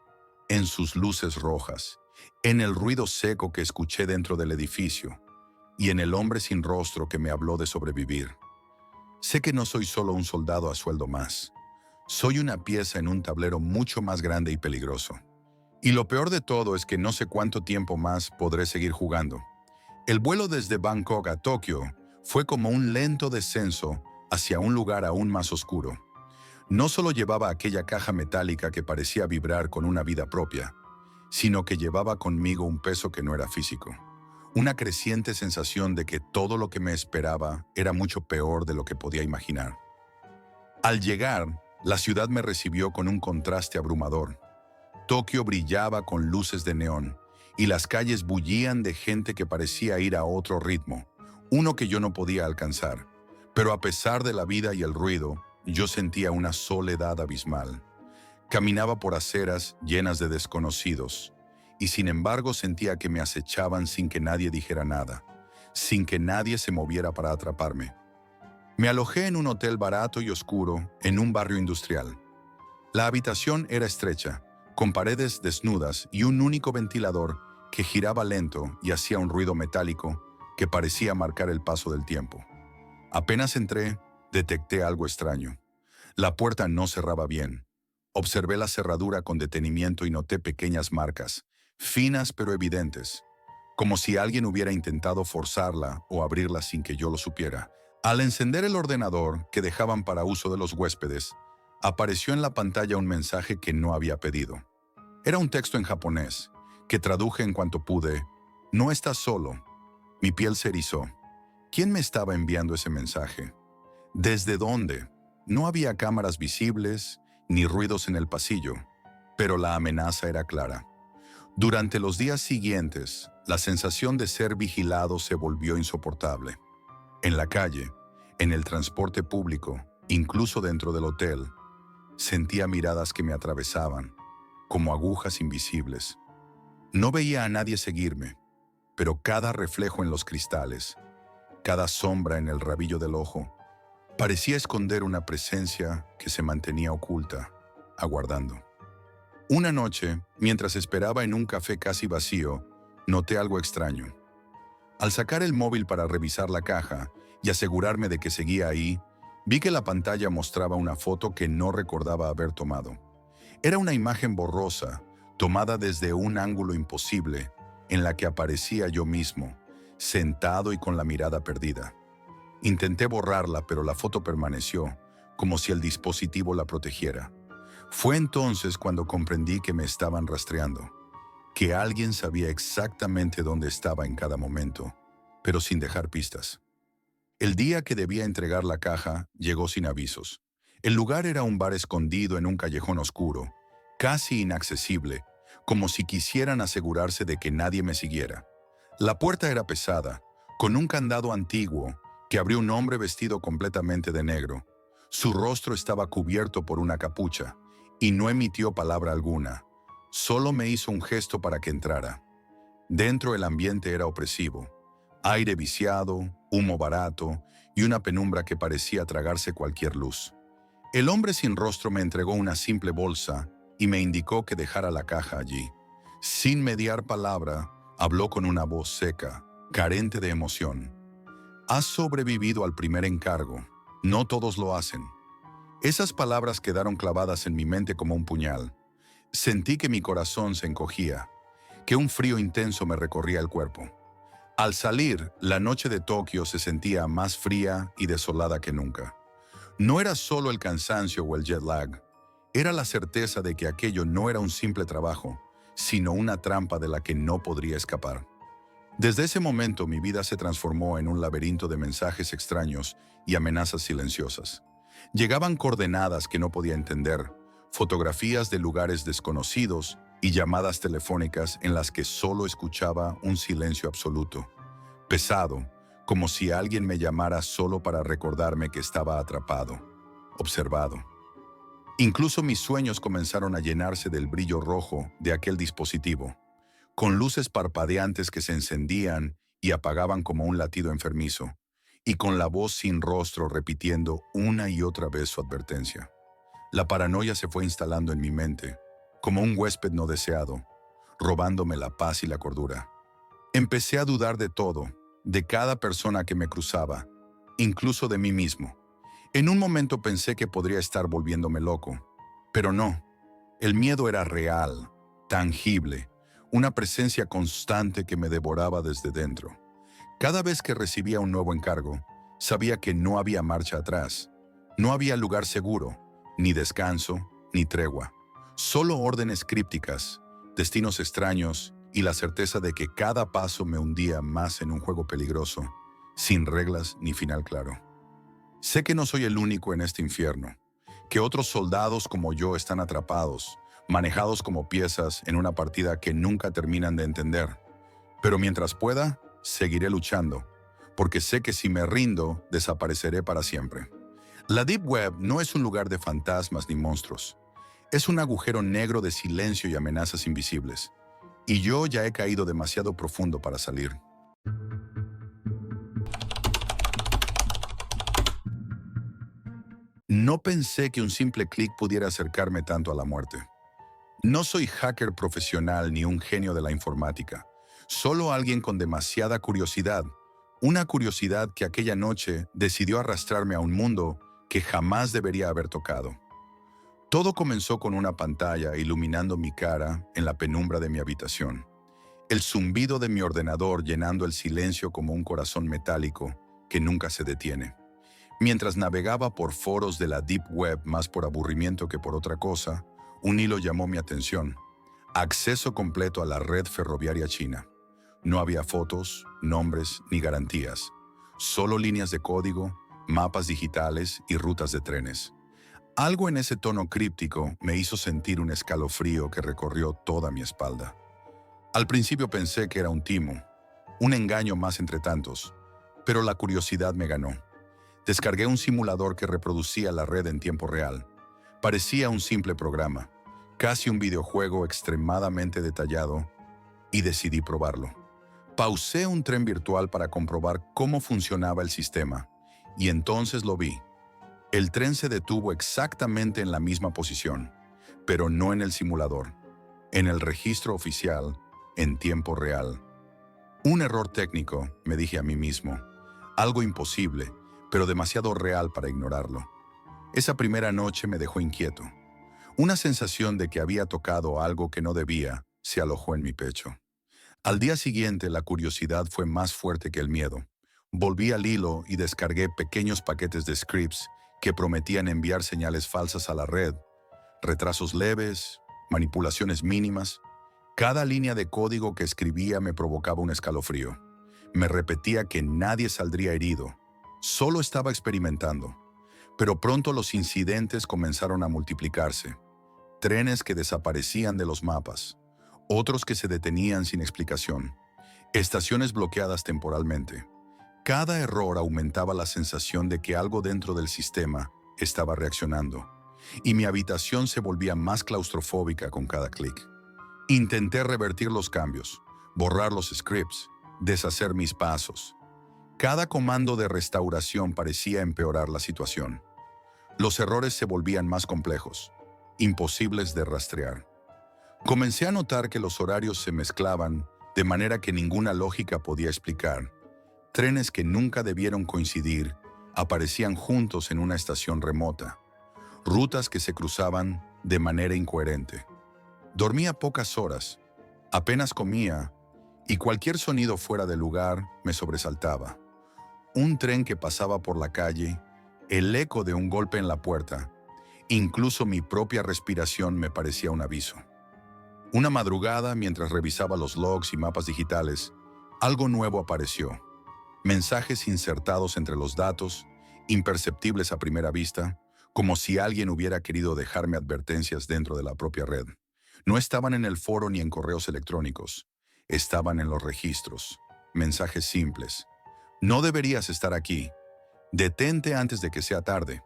en sus luces rojas, en el ruido seco que escuché dentro del edificio y en el hombre sin rostro que me habló de sobrevivir. Sé que no soy solo un soldado a sueldo más. Soy una pieza en un tablero mucho más grande y peligroso. Y lo peor de todo es que no sé cuánto tiempo más podré seguir jugando. El vuelo desde Bangkok a Tokio fue como un lento descenso hacia un lugar aún más oscuro. No solo llevaba aquella caja metálica que parecía vibrar con una vida propia, sino que llevaba conmigo un peso que no era físico. Una creciente sensación de que todo lo que me esperaba era mucho peor de lo que podía imaginar. Al llegar, la ciudad me recibió con un contraste abrumador. Tokio brillaba con luces de neón y las calles bullían de gente que parecía ir a otro ritmo, uno que yo no podía alcanzar. Pero a pesar de la vida y el ruido, yo sentía una soledad abismal. Caminaba por aceras llenas de desconocidos y sin embargo sentía que me acechaban sin que nadie dijera nada, sin que nadie se moviera para atraparme. Me alojé en un hotel barato y oscuro en un barrio industrial. La habitación era estrecha, con paredes desnudas y un único ventilador que giraba lento y hacía un ruido metálico que parecía marcar el paso del tiempo. Apenas entré, detecté algo extraño. La puerta no cerraba bien. Observé la cerradura con detenimiento y noté pequeñas marcas, finas pero evidentes, como si alguien hubiera intentado forzarla o abrirla sin que yo lo supiera. Al encender el ordenador que dejaban para uso de los huéspedes, apareció en la pantalla un mensaje que no había pedido. Era un texto en japonés, que traduje en cuanto pude. «No estás solo». Mi piel se erizó. ¿Quién me estaba enviando ese mensaje? ¿Desde dónde? No había cámaras visibles, ni ruidos en el pasillo. pero la amenaza era clara. Durante los días siguientes, la sensación de ser vigilado se volvió insoportable. En la calle, en el transporte público, incluso dentro del hotel, sentía miradas que me atravesaban, como agujas invisibles. No veía a nadie seguirme, pero cada reflejo en los cristales, cada sombra en el rabillo del ojo, parecía esconder una presencia que se mantenía oculta, aguardando. Una noche, mientras esperaba en un café casi vacío, noté algo extraño. Al sacar el móvil para revisar la caja y asegurarme de que seguía ahí, vi que la pantalla mostraba una foto que no recordaba haber tomado. Era una imagen borrosa, tomada desde un ángulo imposible, en la que aparecía yo mismo, sentado y con la mirada perdida. Intenté borrarla, pero la foto permaneció, como si el dispositivo la protegiera. Fue entonces cuando comprendí que me estaban rastreando, que alguien sabía exactamente dónde estaba en cada momento, pero sin dejar pistas. El día que debía entregar la caja llegó sin avisos. El lugar era un bar escondido en un callejón oscuro, casi inaccesible, como si quisieran asegurarse de que nadie me siguiera. La puerta era pesada, con un candado antiguo que abrió un hombre vestido completamente de negro. Su rostro estaba cubierto por una capucha y no emitió palabra alguna. Solo me hizo un gesto para que entrara. Dentro el ambiente era opresivo. Aire viciado, humo barato y una penumbra que parecía tragarse cualquier luz. El hombre sin rostro me entregó una simple bolsa y me indicó que dejara la caja allí. Sin mediar palabra, habló con una voz seca, carente de emoción. Has sobrevivido al primer encargo. No todos lo hacen. Esas palabras quedaron clavadas en mi mente como un puñal. Sentí que mi corazón se encogía, que un frío intenso me recorría el cuerpo. Al salir, la noche de Tokio se sentía más fría y desolada que nunca. No era solo el cansancio o el jet lag, era la certeza de que aquello no era un simple trabajo, sino una trampa de la que no podría escapar. Desde ese momento mi vida se transformó en un laberinto de mensajes extraños y amenazas silenciosas. Llegaban coordenadas que no podía entender, fotografías de lugares desconocidos y llamadas telefónicas en las que solo escuchaba un silencio absoluto, pesado, como si alguien me llamara solo para recordarme que estaba atrapado, observado. Incluso mis sueños comenzaron a llenarse del brillo rojo de aquel dispositivo, con luces parpadeantes que se encendían y apagaban como un latido enfermizo, y con la voz sin rostro repitiendo una y otra vez su advertencia. La paranoia se fue instalando en mi mente, como un huésped no deseado, robándome la paz y la cordura. Empecé a dudar de todo, de cada persona que me cruzaba, incluso de mí mismo. En un momento pensé que podría estar volviéndome loco, pero no. El miedo era real, tangible, una presencia constante que me devoraba desde dentro. Cada vez que recibía un nuevo encargo, sabía que no había marcha atrás. No había lugar seguro, ni descanso, ni tregua. Solo órdenes crípticas, destinos extraños y la certeza de que cada paso me hundía más en un juego peligroso, sin reglas ni final claro. Sé que no soy el único en este infierno, que otros soldados como yo están atrapados, manejados como piezas en una partida que nunca terminan de entender. Pero mientras pueda, seguiré luchando, porque sé que si me rindo, desapareceré para siempre. La Deep Web no es un lugar de fantasmas ni monstruos. Es un agujero negro de silencio y amenazas invisibles. Y yo ya he caído demasiado profundo para salir. No pensé que un simple clic pudiera acercarme tanto a la muerte. No soy hacker profesional ni un genio de la informática, solo alguien con demasiada curiosidad, una curiosidad que aquella noche decidió arrastrarme a un mundo que jamás debería haber tocado. Todo comenzó con una pantalla iluminando mi cara en la penumbra de mi habitación, el zumbido de mi ordenador llenando el silencio como un corazón metálico que nunca se detiene. Mientras navegaba por foros de la Deep Web más por aburrimiento que por otra cosa, un hilo llamó mi atención. Acceso completo a la red ferroviaria china. No había fotos, nombres ni garantías. Solo líneas de código, mapas digitales y rutas de trenes. Algo en ese tono críptico me hizo sentir un escalofrío que recorrió toda mi espalda. Al principio pensé que era un timo, un engaño más entre tantos, pero la curiosidad me ganó. Descargué un simulador que reproducía la red en tiempo real. Parecía un simple programa, casi un videojuego extremadamente detallado, y decidí probarlo. Pausé un tren virtual para comprobar cómo funcionaba el sistema, y entonces lo vi. El tren se detuvo exactamente en la misma posición, pero no en el simulador, en el registro oficial, en tiempo real. Un error técnico, me dije a mí mismo, algo imposible, pero demasiado real para ignorarlo. Esa primera noche me dejó inquieto. Una sensación de que había tocado algo que no debía se alojó en mi pecho. Al día siguiente la curiosidad fue más fuerte que el miedo. Volví al hilo y descargué pequeños paquetes de scripts que prometían enviar señales falsas a la red, retrasos leves, manipulaciones mínimas. Cada línea de código que escribía me provocaba un escalofrío. Me repetía que nadie saldría herido. Solo estaba experimentando. Pero pronto los incidentes comenzaron a multiplicarse. Trenes que desaparecían de los mapas, otros que se detenían sin explicación, estaciones bloqueadas temporalmente. Cada error aumentaba la sensación de que algo dentro del sistema estaba reaccionando, y mi habitación se volvía más claustrofóbica con cada clic. Intenté revertir los cambios, borrar los scripts, deshacer mis pasos. Cada comando de restauración parecía empeorar la situación. Los errores se volvían más complejos, imposibles de rastrear. Comencé a notar que los horarios se mezclaban de manera que ninguna lógica podía explicar. Trenes que nunca debieron coincidir aparecían juntos en una estación remota. Rutas que se cruzaban de manera incoherente. Dormía pocas horas, apenas comía, y cualquier sonido fuera de lugar me sobresaltaba. Un tren que pasaba por la calle, el eco de un golpe en la puerta, incluso mi propia respiración me parecía un aviso. Una madrugada, mientras revisaba los logs y mapas digitales, algo nuevo apareció. Mensajes insertados entre los datos, imperceptibles a primera vista, como si alguien hubiera querido dejarme advertencias dentro de la propia red. No estaban en el foro ni en correos electrónicos. Estaban en los registros. Mensajes simples. No deberías estar aquí. Detente antes de que sea tarde.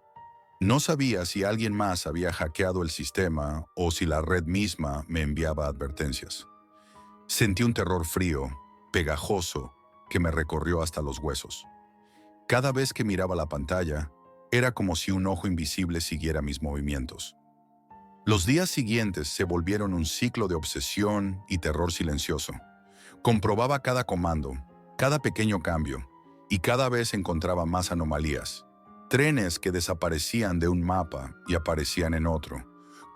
No sabía si alguien más había hackeado el sistema o si la red misma me enviaba advertencias. Sentí un terror frío, pegajoso, que me recorrió hasta los huesos. Cada vez que miraba la pantalla, era como si un ojo invisible siguiera mis movimientos. Los días siguientes se volvieron un ciclo de obsesión y terror silencioso. Comprobaba cada comando, cada pequeño cambio, y cada vez encontraba más anomalías. Trenes que desaparecían de un mapa y aparecían en otro,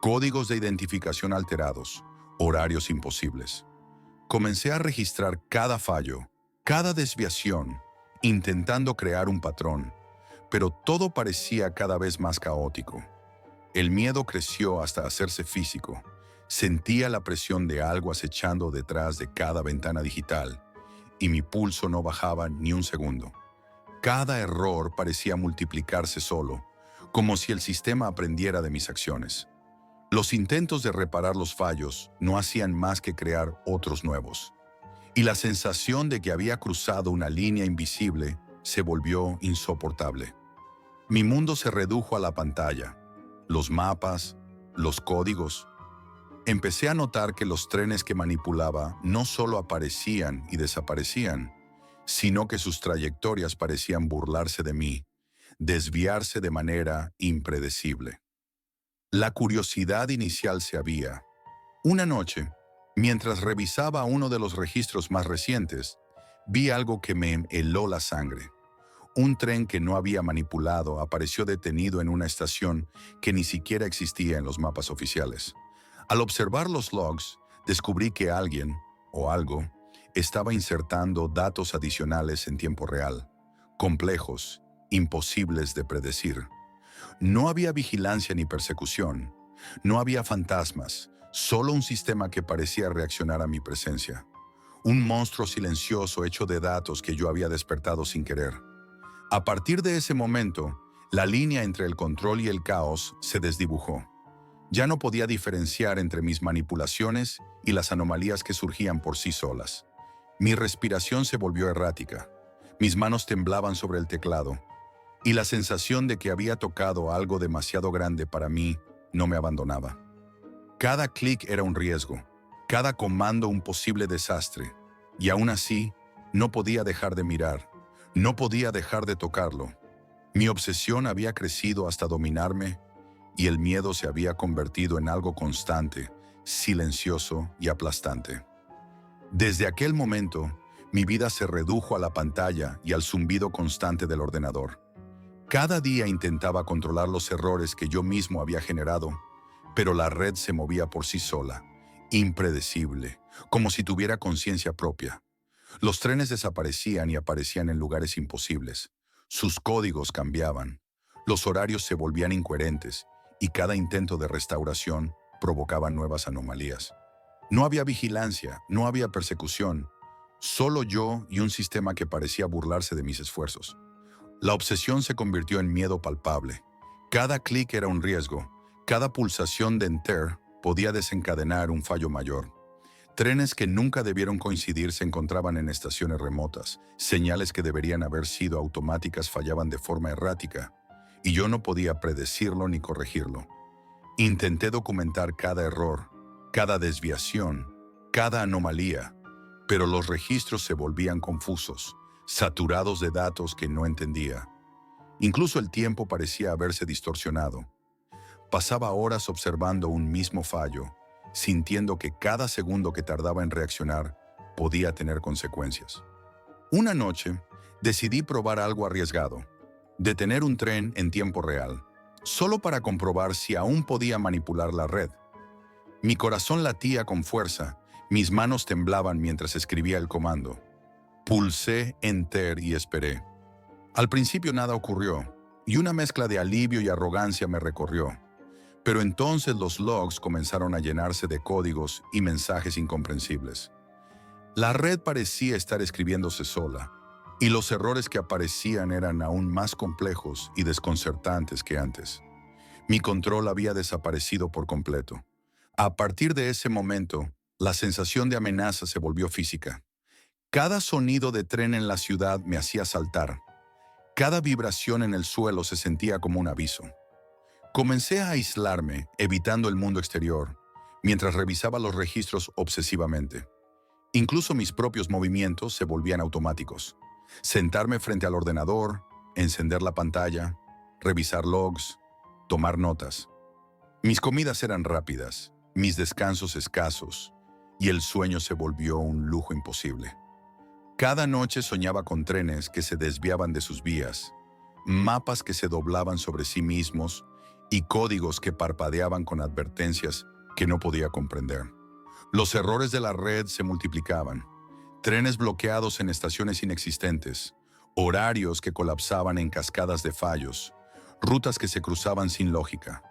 códigos de identificación alterados, horarios imposibles. Comencé a registrar cada fallo, cada desviación, intentando crear un patrón, pero todo parecía cada vez más caótico. El miedo creció hasta hacerse físico. Sentía la presión de algo acechando detrás de cada ventana digital, y mi pulso no bajaba ni un segundo. Cada error parecía multiplicarse solo, como si el sistema aprendiera de mis acciones. Los intentos de reparar los fallos no hacían más que crear otros nuevos. Y la sensación de que había cruzado una línea invisible se volvió insoportable. Mi mundo se redujo a la pantalla, los mapas, los códigos. Empecé a notar que los trenes que manipulaba no solo aparecían y desaparecían, sino que sus trayectorias parecían burlarse de mí, desviarse de manera impredecible. La curiosidad inicial se había. Una noche, mientras revisaba uno de los registros más recientes, vi algo que me heló la sangre. Un tren que no había manipulado apareció detenido en una estación que ni siquiera existía en los mapas oficiales. Al observar los logs, descubrí que alguien, o algo, estaba insertando datos adicionales en tiempo real, complejos, imposibles de predecir. No había vigilancia ni persecución, no había fantasmas, solo un sistema que parecía reaccionar a mi presencia. Un monstruo silencioso hecho de datos que yo había despertado sin querer. A partir de ese momento, La línea entre el control y el caos se desdibujó. Ya no podía diferenciar entre mis manipulaciones y las anomalías que surgían por sí solas. Mi respiración se volvió errática. Mis manos temblaban sobre el teclado, y la sensación de que había tocado algo demasiado grande para mí no me abandonaba. Cada clic era un riesgo, cada comando un posible desastre, y aún así no podía dejar de mirar, no podía dejar de tocarlo. Mi obsesión había crecido hasta dominarme y el miedo se había convertido en algo constante, silencioso y aplastante. Desde aquel momento, mi vida se redujo a la pantalla y al zumbido constante del ordenador. Cada día intentaba controlar los errores que yo mismo había generado, pero la red se movía por sí sola, impredecible, como si tuviera conciencia propia. Los trenes desaparecían y aparecían en lugares imposibles. Sus códigos cambiaban. Los horarios se volvían incoherentes y cada intento de restauración provocaba nuevas anomalías. No había vigilancia, no había persecución, solo yo y un sistema que parecía burlarse de mis esfuerzos. La obsesión se convirtió en miedo palpable. Cada clic era un riesgo, cada pulsación de enter podía desencadenar un fallo mayor. Trenes que nunca debieron coincidir se encontraban en estaciones remotas, señales que deberían haber sido automáticas fallaban de forma errática, y yo no podía predecirlo ni corregirlo. Intenté documentar cada error, cada desviación, cada anomalía, pero los registros se volvían confusos, saturados de datos que no entendía. Incluso el tiempo parecía haberse distorsionado. Pasaba horas observando un mismo fallo, sintiendo que cada segundo que tardaba en reaccionar podía tener consecuencias. Una noche, decidí probar algo arriesgado, detener un tren en tiempo real, solo para comprobar si aún podía manipular la red. Mi corazón latía con fuerza, mis manos temblaban mientras escribía el comando. Pulsé Enter y esperé. Al principio nada ocurrió, y una mezcla de alivio y arrogancia me recorrió. Pero entonces los logs comenzaron a llenarse de códigos y mensajes incomprensibles. La red parecía estar escribiéndose sola, y los errores que aparecían eran aún más complejos y desconcertantes que antes. Mi control había desaparecido por completo. A partir de ese momento, la sensación de amenaza se volvió física. Cada sonido de tren en la ciudad me hacía saltar. Cada vibración en el suelo se sentía como un aviso. Comencé a aislarme, evitando el mundo exterior, mientras revisaba los registros obsesivamente. Incluso mis propios movimientos se volvían automáticos. Sentarme frente al ordenador, encender la pantalla, revisar logs, tomar notas. Mis comidas eran rápidas, mis descansos escasos, y el sueño se volvió un lujo imposible. Cada noche soñaba con trenes que se desviaban de sus vías, mapas que se doblaban sobre sí mismos y códigos que parpadeaban con advertencias que no podía comprender. Los errores de la red se multiplicaban. Trenes bloqueados en estaciones inexistentes, horarios que colapsaban en cascadas de fallos, rutas que se cruzaban sin lógica.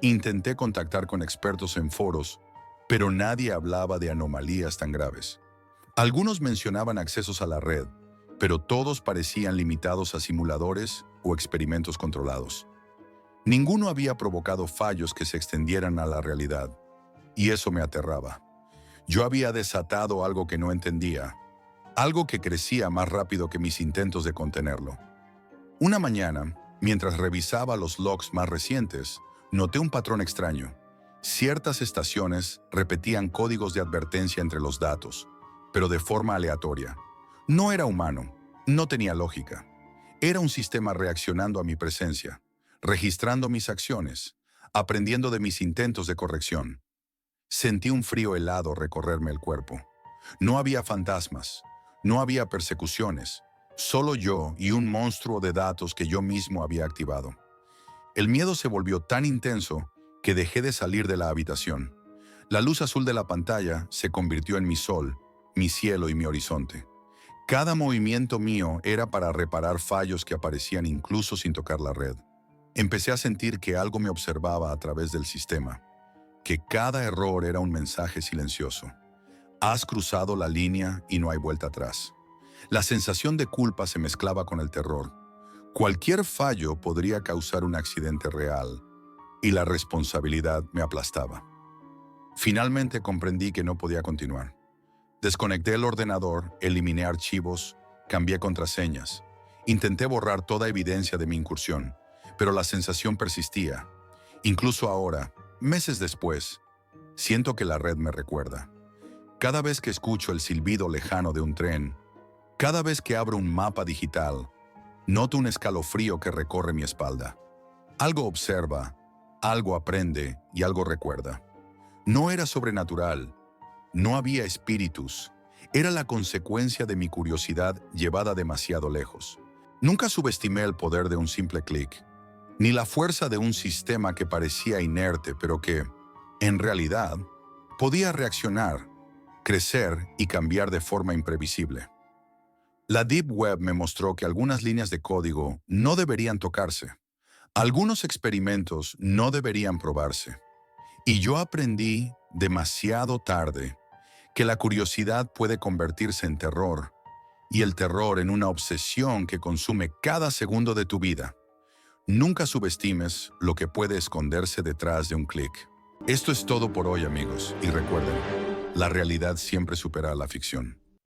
Intenté contactar con expertos en foros, pero nadie hablaba de anomalías tan graves. Algunos mencionaban accesos a la red, pero todos parecían limitados a simuladores o experimentos controlados. Ninguno había provocado fallos que se extendieran a la realidad, y eso me aterraba. Yo había desatado algo que no entendía, algo que crecía más rápido que mis intentos de contenerlo. Una mañana, mientras revisaba los logs más recientes, noté un patrón extraño. Ciertas estaciones repetían códigos de advertencia entre los datos, pero de forma aleatoria. No era humano, no tenía lógica. Era un sistema reaccionando a mi presencia, registrando mis acciones, aprendiendo de mis intentos de corrección. Sentí un frío helado recorrerme el cuerpo. No había fantasmas, no había persecuciones, solo yo y un monstruo de datos que yo mismo había activado. El miedo se volvió tan intenso que dejé de salir de la habitación. La luz azul de la pantalla se convirtió en mi sol, mi cielo y mi horizonte. Cada movimiento mío era para reparar fallos que aparecían incluso sin tocar la red. Empecé a sentir que algo me observaba a través del sistema, que cada error era un mensaje silencioso. Has cruzado la línea y no hay vuelta atrás. La sensación de culpa se mezclaba con el terror. Cualquier fallo podría causar un accidente real y la responsabilidad me aplastaba. Finalmente comprendí que no podía continuar. Desconecté el ordenador, eliminé archivos, cambié contraseñas. Intenté borrar toda evidencia de mi incursión, pero la sensación persistía. Incluso ahora, meses después, siento que la red me recuerda. Cada vez que escucho el silbido lejano de un tren, cada vez que abro un mapa digital, noto un escalofrío que recorre mi espalda. Algo observa, algo aprende y algo recuerda. No era sobrenatural, no había espíritus, era la consecuencia de mi curiosidad llevada demasiado lejos. Nunca subestimé el poder de un simple clic, ni la fuerza de un sistema que parecía inerte, pero que, en realidad, podía reaccionar, crecer y cambiar de forma imprevisible. La Deep Web me mostró que algunas líneas de código no deberían tocarse. Algunos experimentos no deberían probarse. Y yo aprendí demasiado tarde que la curiosidad puede convertirse en terror y el terror en una obsesión que consume cada segundo de tu vida. Nunca subestimes lo que puede esconderse detrás de un clic. Esto es todo por hoy, amigos, y recuerden, la realidad siempre supera a la ficción.